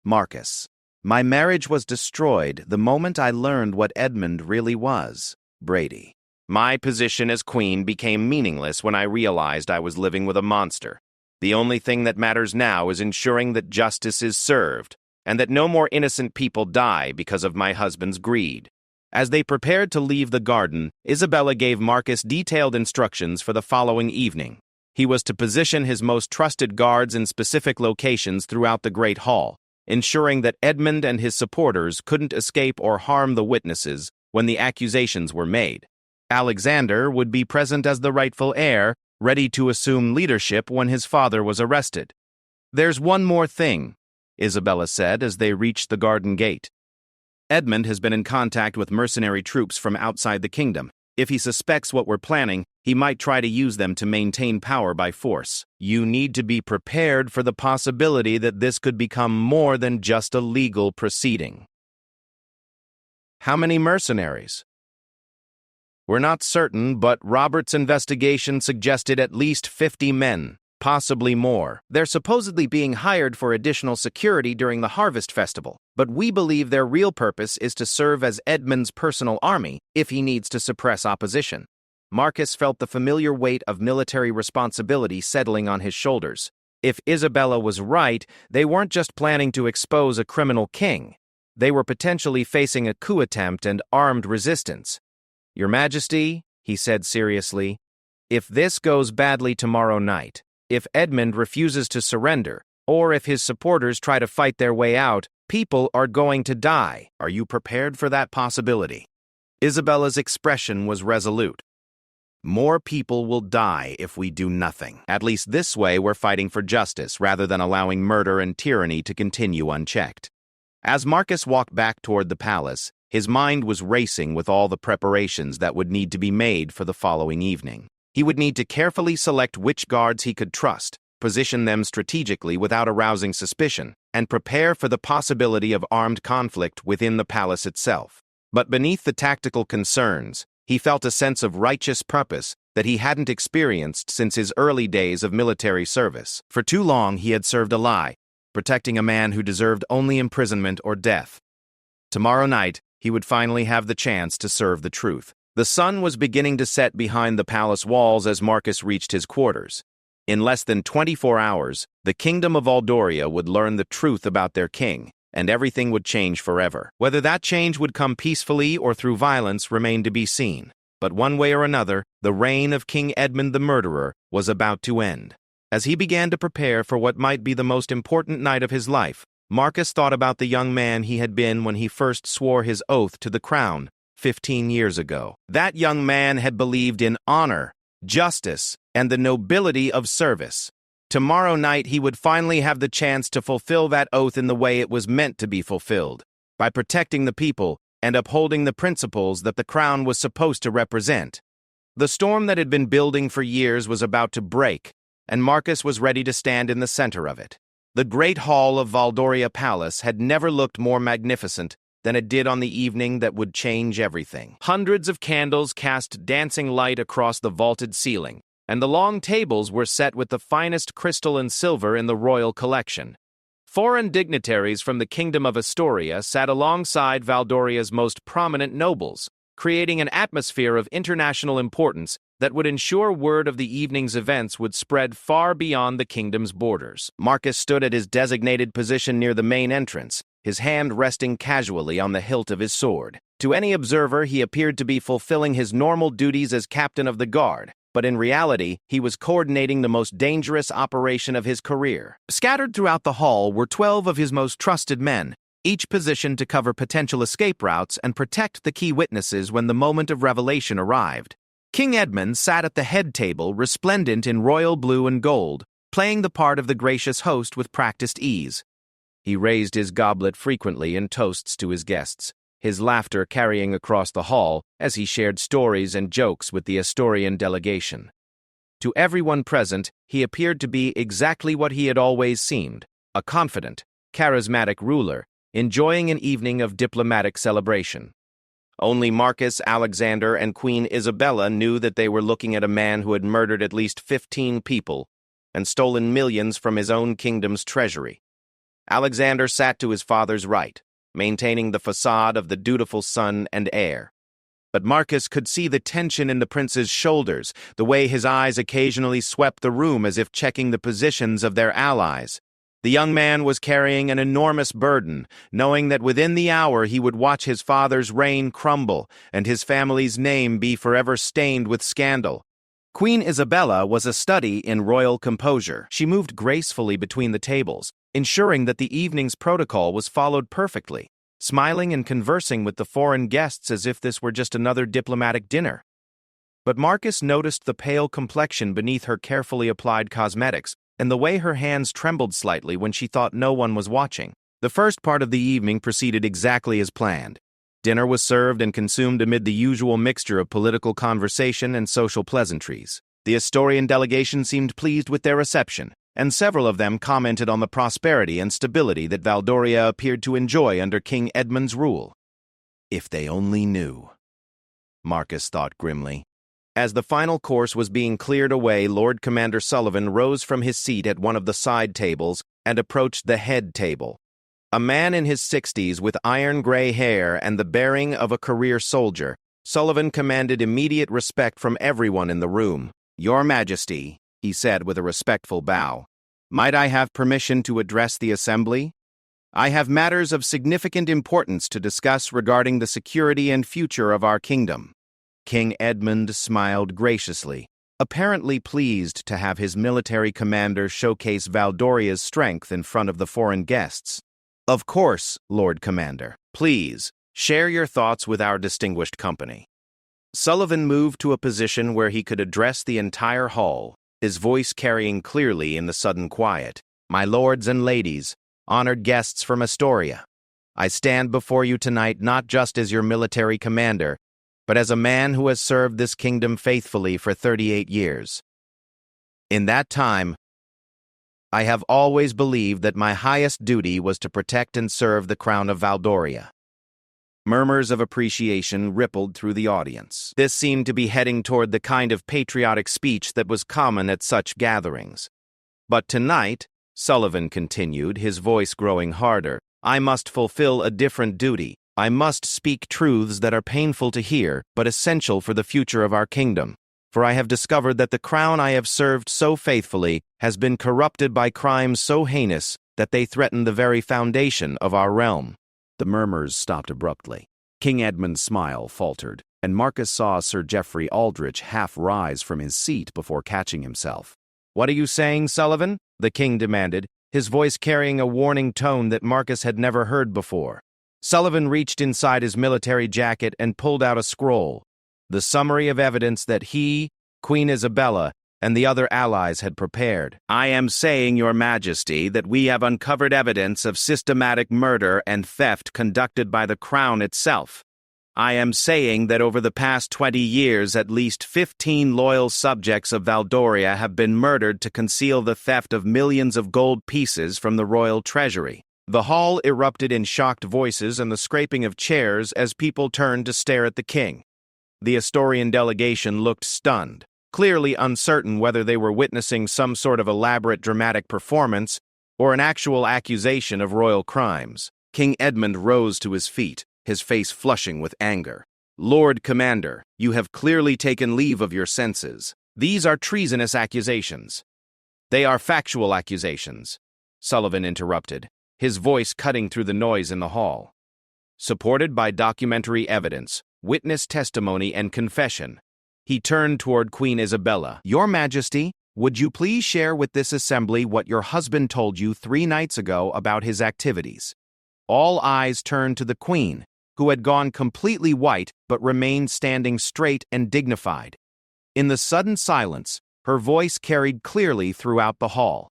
Marcus, my marriage was destroyed the moment I learned what Edmund really was, Brady. My position as queen became meaningless when I realized I was living with a monster. The only thing that matters now is ensuring that justice is served, and that no more innocent people die because of my husband's greed. As they prepared to leave the garden, Isabella gave Marcus detailed instructions for the following evening. He was to position his most trusted guards in specific locations throughout the Great Hall, ensuring that Edmund and his supporters couldn't escape or harm the witnesses when the accusations were made. Alexander would be present as the rightful heir, ready to assume leadership when his father was arrested. There's one more thing, Isabella said as they reached the garden gate. Edmund has been in contact with mercenary troops from outside the kingdom. If he suspects what we're planning, he might try to use them to maintain power by force. You need to be prepared for the possibility that this could become more than just a legal proceeding. How many mercenaries? We're not certain, but Robert's investigation suggested at least 50 men, possibly more. They're supposedly being hired for additional security during the Harvest Festival, but we believe their real purpose is to serve as Edmund's personal army if he needs to suppress opposition. Marcus felt the familiar weight of military responsibility settling on his shoulders. If Isabella was right, they weren't just planning to expose a criminal king. They were potentially facing a coup attempt and armed resistance. Your Majesty, he said seriously, if this goes badly tomorrow night, if Edmund refuses to surrender, or if his supporters try to fight their way out, people are going to die. Are you prepared for that possibility? Isabella's expression was resolute. More people will die if we do nothing. At least this way we're fighting for justice rather than allowing murder and tyranny to continue unchecked. As Marcus walked back toward the palace, his mind was racing with all the preparations that would need to be made for the following evening. He would need to carefully select which guards he could trust, position them strategically without arousing suspicion, and prepare for the possibility of armed conflict within the palace itself. But beneath the tactical concerns, he felt a sense of righteous purpose that he hadn't experienced since his early days of military service. For too long he had served a lie, protecting a man who deserved only imprisonment or death. Tomorrow night, he would finally have the chance to serve the truth. The sun was beginning to set behind the palace walls as Marcus reached his quarters. In less than 24 hours, the kingdom of Valdoria would learn the truth about their king, and everything would change forever. Whether that change would come peacefully or through violence remained to be seen. But one way or another, the reign of King Edmund the Murderer was about to end. As he began to prepare for what might be the most important night of his life, Marcus thought about the young man he had been when he first swore his oath to the crown 15 years ago. That young man had believed in honor, justice, and the nobility of service. Tomorrow night he would finally have the chance to fulfill that oath in the way it was meant to be fulfilled, by protecting the people and upholding the principles that the crown was supposed to represent. The storm that had been building for years was about to break, and Marcus was ready to stand in the center of it. The great hall of Valdoria Palace had never looked more magnificent than it did on the evening that would change everything. Hundreds of candles cast dancing light across the vaulted ceiling, and the long tables were set with the finest crystal and silver in the royal collection. Foreign dignitaries from the Kingdom of Astoria sat alongside Valdoria's most prominent nobles, creating an atmosphere of international importance that would ensure word of the evening's events would spread far beyond the kingdom's borders. Marcus stood at his designated position near the main entrance, his hand resting casually on the hilt of his sword. To any observer, he appeared to be fulfilling his normal duties as captain of the guard, but in reality, he was coordinating the most dangerous operation of his career. Scattered throughout the hall were 12 of his most trusted men, each positioned to cover potential escape routes and protect the key witnesses when the moment of revelation arrived. King Edmund sat at the head table, resplendent in royal blue and gold, playing the part of the gracious host with practiced ease. He raised his goblet frequently in toasts to his guests, his laughter carrying across the hall as he shared stories and jokes with the Astorian delegation. To everyone present, he appeared to be exactly what he had always seemed, a confident, charismatic ruler, enjoying an evening of diplomatic celebration. Only Marcus, Alexander, and Queen Isabella knew that they were looking at a man who had murdered at least 15 people and stolen millions from his own kingdom's treasury. Alexander sat to his father's right, maintaining the facade of the dutiful son and heir. But Marcus could see the tension in the prince's shoulders, the way his eyes occasionally swept the room as if checking the positions of their allies. The young man was carrying an enormous burden, knowing that within the hour he would watch his father's reign crumble and his family's name be forever stained with scandal. Queen Isabella was a study in royal composure. She moved gracefully between the tables, ensuring that the evening's protocol was followed perfectly, smiling and conversing with the foreign guests as if this were just another diplomatic dinner. But Marcus noticed the pale complexion beneath her carefully applied cosmetics, and the way her hands trembled slightly when she thought no one was watching. The first part of the evening proceeded exactly as planned. Dinner was served and consumed amid the usual mixture of political conversation and social pleasantries. The Astorian delegation seemed pleased with their reception, and several of them commented on the prosperity and stability that Valdoria appeared to enjoy under King Edmund's rule. If they only knew, Marcus thought grimly. As the final course was being cleared away, Lord Commander Sullivan rose from his seat at one of the side tables and approached the head table. A man in his 60s with iron-gray hair and the bearing of a career soldier, Sullivan commanded immediate respect from everyone in the room. "Your Majesty," he said with a respectful bow, "might I have permission to address the assembly? I have matters of significant importance to discuss regarding the security and future of our kingdom." King Edmund smiled graciously, apparently pleased to have his military commander showcase Valdoria's strength in front of the foreign guests. "Of course, Lord Commander. Please, share your thoughts with our distinguished company." Sullivan moved to a position where he could address the entire hall, his voice carrying clearly in the sudden quiet. "My lords and ladies, honored guests from Astoria, I stand before you tonight not just as your military commander, but as a man who has served this kingdom faithfully for 38 years. In that time, I have always believed that my highest duty was to protect and serve the crown of Valdoria." Murmurs of appreciation rippled through the audience. This seemed to be heading toward the kind of patriotic speech that was common at such gatherings. "But tonight," Sullivan continued, his voice growing harder, "I must fulfill a different duty. I must speak truths that are painful to hear, but essential for the future of our kingdom. For I have discovered that the crown I have served so faithfully has been corrupted by crimes so heinous that they threaten the very foundation of our realm." The murmurs stopped abruptly. King Edmund's smile faltered, and Marcus saw Sir Geoffrey Aldrich half rise from his seat before catching himself. "What are you saying, Sullivan?" the king demanded, his voice carrying a warning tone that Marcus had never heard before. Sullivan reached inside his military jacket and pulled out a scroll, the summary of evidence that he, Queen Isabella, and the other allies had prepared. "I am saying, Your Majesty, that we have uncovered evidence of systematic murder and theft conducted by the crown itself. I am saying that over the past 20 years, at least 15 loyal subjects of Valdoria have been murdered to conceal the theft of millions of gold pieces from the royal treasury." The hall erupted in shocked voices and the scraping of chairs as people turned to stare at the king. The Astorian delegation looked stunned, clearly uncertain whether they were witnessing some sort of elaborate dramatic performance or an actual accusation of royal crimes. King Edmund rose to his feet, his face flushing with anger. "Lord Commander, you have clearly taken leave of your senses. These are treasonous accusations." "They are factual accusations," Sullivan interrupted, his voice cutting through the noise in the hall. "Supported by documentary evidence, witness testimony, and confession." He turned toward Queen Isabella. "Your Majesty, would you please share with this assembly what your husband told you 3 nights ago about his activities?" All eyes turned to the Queen, who had gone completely white but remained standing straight and dignified. In the sudden silence, her voice carried clearly throughout the hall.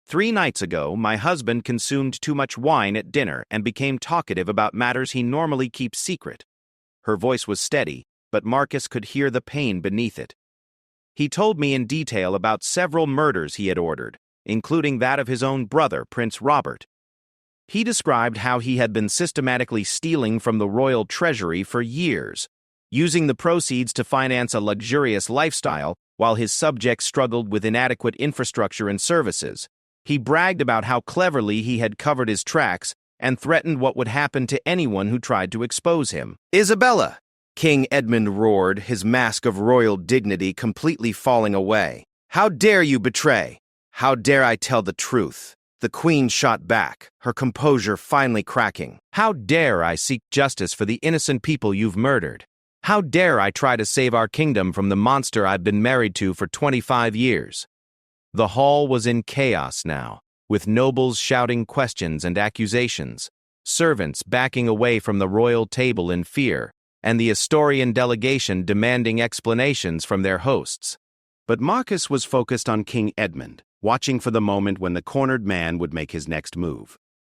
"3 nights ago, my husband consumed too much wine at dinner and became talkative about matters he normally keeps secret." Her voice was steady, but Marcus could hear the pain beneath it. "He told me in detail about several murders he had ordered, including that of his own brother, Prince Robert. He described how he had been systematically stealing from the royal treasury for years, using the proceeds to finance a luxurious lifestyle while his subjects struggled with inadequate infrastructure and services. He bragged about how cleverly he had covered his tracks and threatened what would happen to anyone who tried to expose him." "Isabella!" King Edmund roared, his mask of royal dignity completely falling away. "How dare you betray? How dare I tell the truth?" The Queen shot back, her composure finally cracking. "How dare I seek justice for the innocent people you've murdered? How dare I try to save our kingdom from the monster I've been married to for 25 years? The hall was in chaos now, with nobles shouting questions and accusations, servants backing away from the royal table in fear, and the Astorian delegation demanding explanations from their hosts. But Marcus was focused on King Edmund, watching for the moment when the cornered man would make his next move.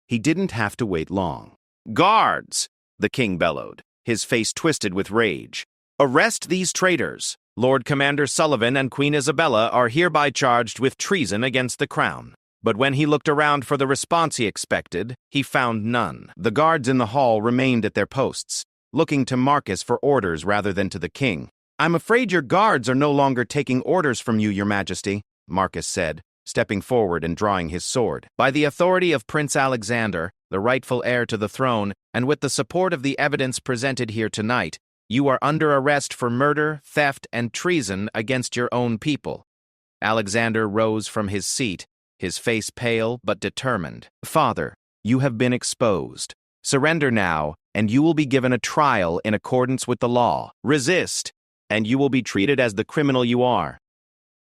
He didn't have to wait long. "Guards!" the king bellowed, his face twisted with rage. "Arrest these traitors! Lord Commander Sullivan and Queen Isabella are hereby charged with treason against the crown." But when he looked around for the response he expected, he found none. The guards in the hall remained at their posts, looking to Marcus for orders rather than to the king. "I'm afraid your guards are no longer taking orders from you, Your Majesty," Marcus said, stepping forward and drawing his sword. "By the authority of Prince Alexander, the rightful heir to the throne, and with the support of the evidence presented here tonight, you are under arrest for murder, theft, and treason against your own people." Alexander rose from his seat, his face pale but determined. "Father, you have been exposed. Surrender now, and you will be given a trial in accordance with the law. Resist, and you will be treated as the criminal you are."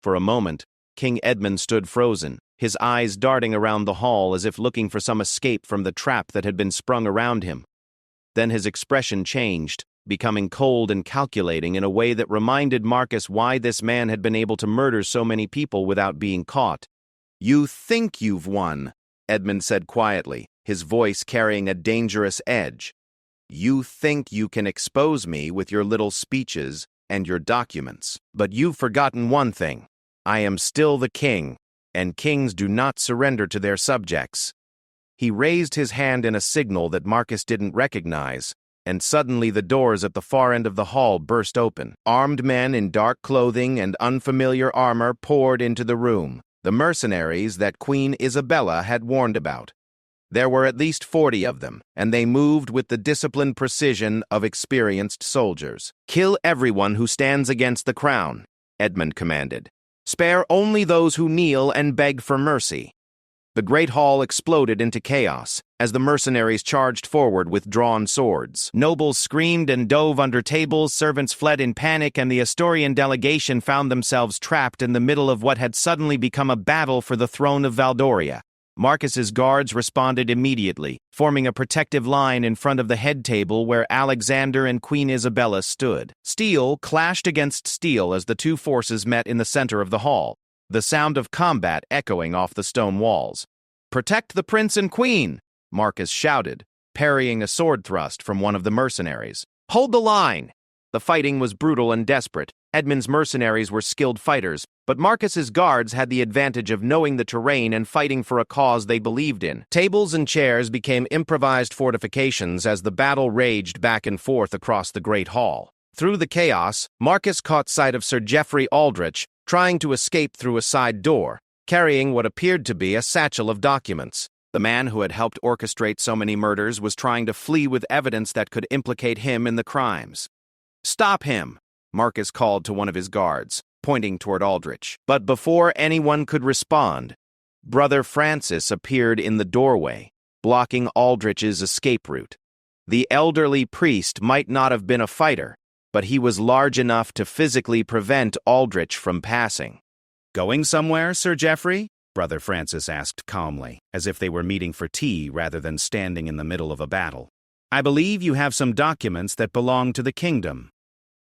For a moment, King Edmund stood frozen, his eyes darting around the hall as if looking for some escape from the trap that had been sprung around him. Then his expression changed, becoming cold and calculating in a way that reminded Marcus why this man had been able to murder so many people without being caught. "You think you've won," Edmund said quietly, his voice carrying a dangerous edge. "You think you can expose me with your little speeches and your documents. But you've forgotten one thing. I am still the king, and kings do not surrender to their subjects." He raised his hand in a signal that Marcus didn't recognize, and suddenly the doors at the far end of the hall burst open. Armed men in dark clothing and unfamiliar armor poured into the room, the mercenaries that Queen Isabella had warned about. There were at least 40 of them, and they moved with the disciplined precision of experienced soldiers. "Kill everyone who stands against the crown," Edmund commanded. "Spare only those who kneel and beg for mercy." The great hall exploded into chaos as the mercenaries charged forward with drawn swords. Nobles screamed and dove under tables, servants fled in panic, and the Astorian delegation found themselves trapped in the middle of what had suddenly become a battle for the throne of Valdoria. Marcus's guards responded immediately, forming a protective line in front of the head table where Alexander and Queen Isabella stood. Steel clashed against steel as the two forces met in the center of the hall, the sound of combat echoing off the stone walls. "Protect the prince and queen!" Marcus shouted, parrying a sword thrust from one of the mercenaries. "Hold the line!" The fighting was brutal and desperate. Edmund's mercenaries were skilled fighters, but Marcus's guards had the advantage of knowing the terrain and fighting for a cause they believed in. Tables and chairs became improvised fortifications as the battle raged back and forth across the great hall. Through the chaos, Marcus caught sight of Sir Geoffrey Aldrich trying to escape through a side door, carrying what appeared to be a satchel of documents. The man who had helped orchestrate so many murders was trying to flee with evidence that could implicate him in the crimes. "Stop him," Marcus called to one of his guards, pointing toward Aldrich. But before anyone could respond, Brother Francis appeared in the doorway, blocking Aldrich's escape route. The elderly priest might not have been a fighter, but he was large enough to physically prevent Aldrich from passing. "Going somewhere, Sir Geoffrey?" Brother Francis asked calmly, as if they were meeting for tea rather than standing in the middle of a battle. "I believe you have some documents that belong to the kingdom."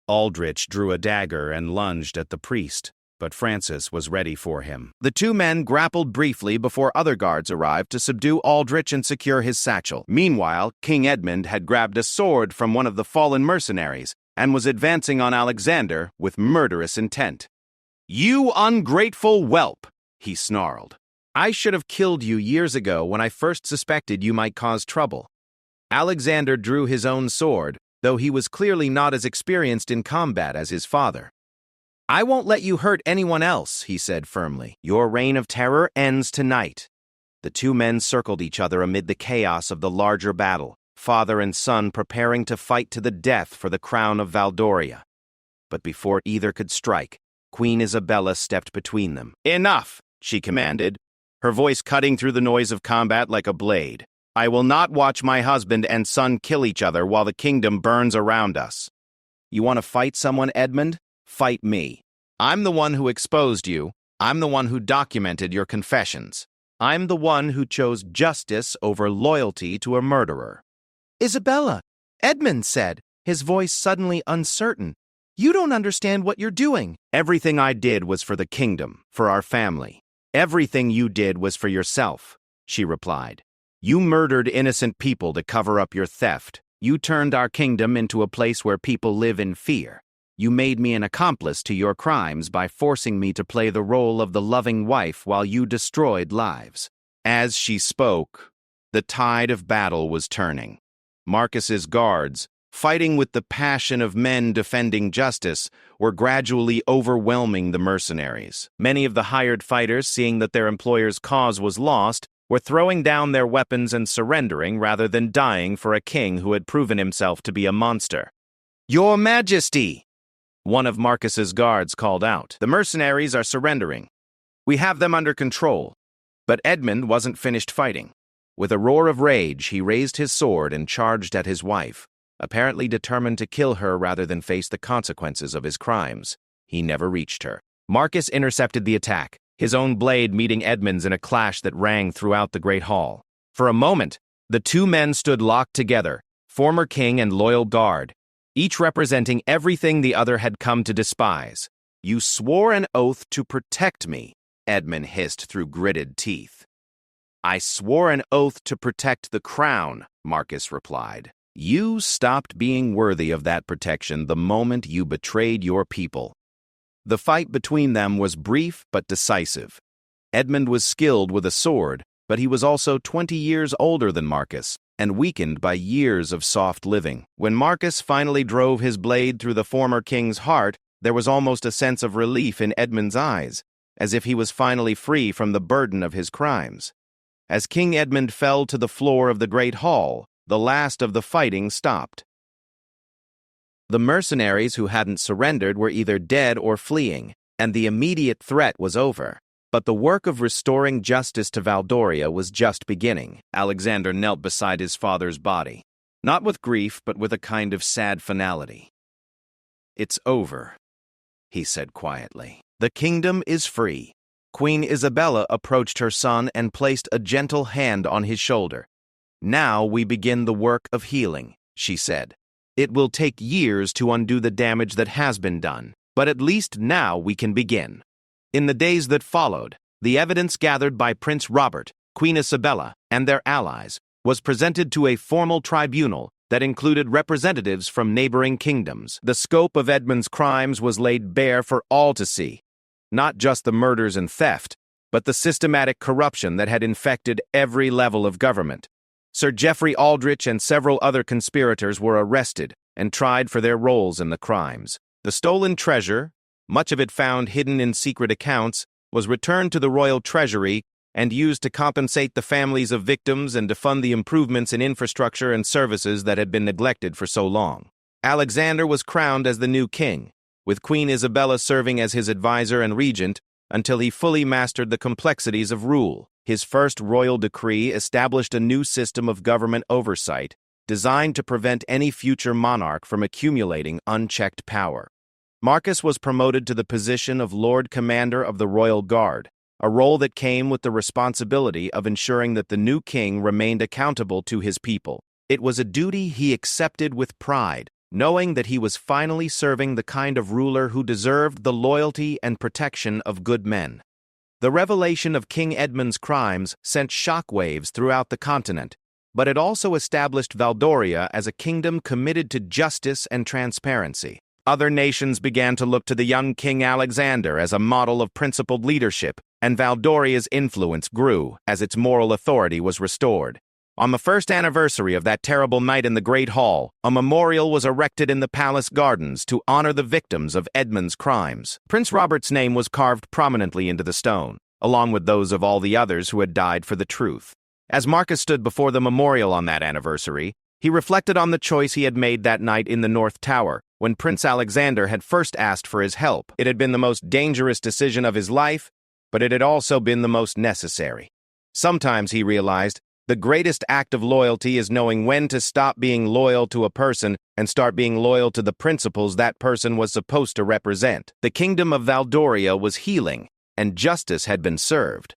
Aldrich drew a dagger and lunged at the priest, but Francis was ready for him. The two men grappled briefly before other guards arrived to subdue Aldrich and secure his satchel. Meanwhile, King Edmund had grabbed a sword from one of the fallen mercenaries and was advancing on Alexander with murderous intent. "You ungrateful whelp!" he snarled. "I should have killed you years ago when I first suspected you might cause trouble." Alexander drew his own sword, though he was clearly not as experienced in combat as his father. "I won't let you hurt anyone else," he said firmly. "Your reign of terror ends tonight." The two men circled each other amid the chaos of the larger battle, father and son preparing to fight to the death for the crown of Valdoria. But before either could strike, Queen Isabella stepped between them. "Enough!" she commanded, her voice cutting through the noise of combat like a blade. "I will not watch my husband and son kill each other while the kingdom burns around us. You want to fight someone, Edmund? Fight me. I'm the one who exposed you. I'm the one who documented your confessions. I'm the one who chose justice over loyalty to a murderer." "Isabella," Edmund said, his voice suddenly uncertain. "You don't understand what you're doing." "Everything I did was for the kingdom, for our family. Everything you did was for yourself," she replied. "You murdered innocent people to cover up your theft. You turned our kingdom into a place where people live in fear. You made me an accomplice to your crimes by forcing me to play the role of the loving wife while you destroyed lives." As she spoke, the tide of battle was turning. Marcus's guards, fighting with the passion of men defending justice, were gradually overwhelming the mercenaries. Many of the hired fighters, seeing that their employer's cause was lost, were throwing down their weapons and surrendering rather than dying for a king who had proven himself to be a monster. "Your Majesty!" one of Marcus's guards called out. "The mercenaries are surrendering. We have them under control." But Edmund wasn't finished fighting. With a roar of rage, he raised his sword and charged at his wife, apparently determined to kill her rather than face the consequences of his crimes. He never reached her. Marcus intercepted the attack, his own blade meeting Edmund's in a clash that rang throughout the great hall. For a moment, the two men stood locked together, former king and loyal guard, each representing everything the other had come to despise. "You swore an oath to protect me," Edmund hissed through gritted teeth. "I swore an oath to protect the crown," Marcus replied. "You stopped being worthy of that protection the moment you betrayed your people." The fight between them was brief but decisive. Edmund was skilled with a sword, but he was also 20 years older than Marcus, and weakened by years of soft living. When Marcus finally drove his blade through the former king's heart, there was almost a sense of relief in Edmund's eyes, as if he was finally free from the burden of his crimes. As King Edmund fell to the floor of the great hall, the last of the fighting stopped. The mercenaries who hadn't surrendered were either dead or fleeing, and the immediate threat was over. But the work of restoring justice to Valdoria was just beginning. Alexander knelt beside his father's body, not with grief, but with a kind of sad finality. "It's over," he said quietly. "The kingdom is free." Queen Isabella approached her son and placed a gentle hand on his shoulder. "Now we begin the work of healing," she said. "It will take years to undo the damage that has been done, but at least now we can begin." In the days that followed, the evidence gathered by Prince Robert, Queen Isabella, and their allies was presented to a formal tribunal that included representatives from neighboring kingdoms. The scope of Edmund's crimes was laid bare for all to see, not just the murders and theft, but the systematic corruption that had infected every level of government. Sir Geoffrey Aldrich and several other conspirators were arrested, and tried for their roles in the crimes. The stolen treasure, much of it found hidden in secret accounts, was returned to the royal treasury and used to compensate the families of victims and to fund the improvements in infrastructure and services that had been neglected for so long. Alexander was crowned as the new king, with Queen Isabella serving as his advisor and regent until he fully mastered the complexities of rule. His first royal decree established a new system of government oversight designed to prevent any future monarch from accumulating unchecked power. Marcus was promoted to the position of Lord Commander of the Royal Guard, a role that came with the responsibility of ensuring that the new king remained accountable to his people. It was a duty he accepted with pride, knowing that he was finally serving the kind of ruler who deserved the loyalty and protection of good men. The revelation of King Edmund's crimes sent shockwaves throughout the continent, but it also established Valdoria as a kingdom committed to justice and transparency. Other nations began to look to the young King Alexander as a model of principled leadership, and Valdoria's influence grew as its moral authority was restored. On the first anniversary of that terrible night in the Great Hall, a memorial was erected in the palace gardens to honor the victims of Edmund's crimes. Prince Robert's name was carved prominently into the stone, along with those of all the others who had died for the truth. As Marcus stood before the memorial on that anniversary, he reflected on the choice he had made that night in the North Tower, when Prince Alexander had first asked for his help. It had been the most dangerous decision of his life, but it had also been the most necessary. Sometimes, he realized, the greatest act of loyalty is knowing when to stop being loyal to a person and start being loyal to the principles that person was supposed to represent. The kingdom of Valdoria was healing, and justice had been served.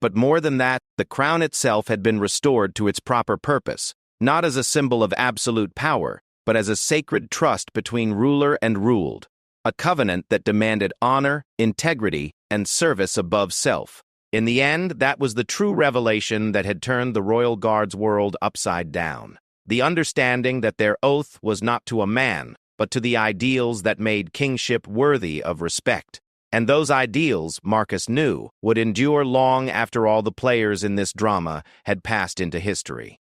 But more than that, the crown itself had been restored to its proper purpose, not as a symbol of absolute power, but as a sacred trust between ruler and ruled, a covenant that demanded honor, integrity, and service above self. In the end, that was the true revelation that had turned the Royal Guard's world upside down. The understanding that their oath was not to a man, but to the ideals that made kingship worthy of respect. And those ideals, Marcus knew, would endure long after all the players in this drama had passed into history.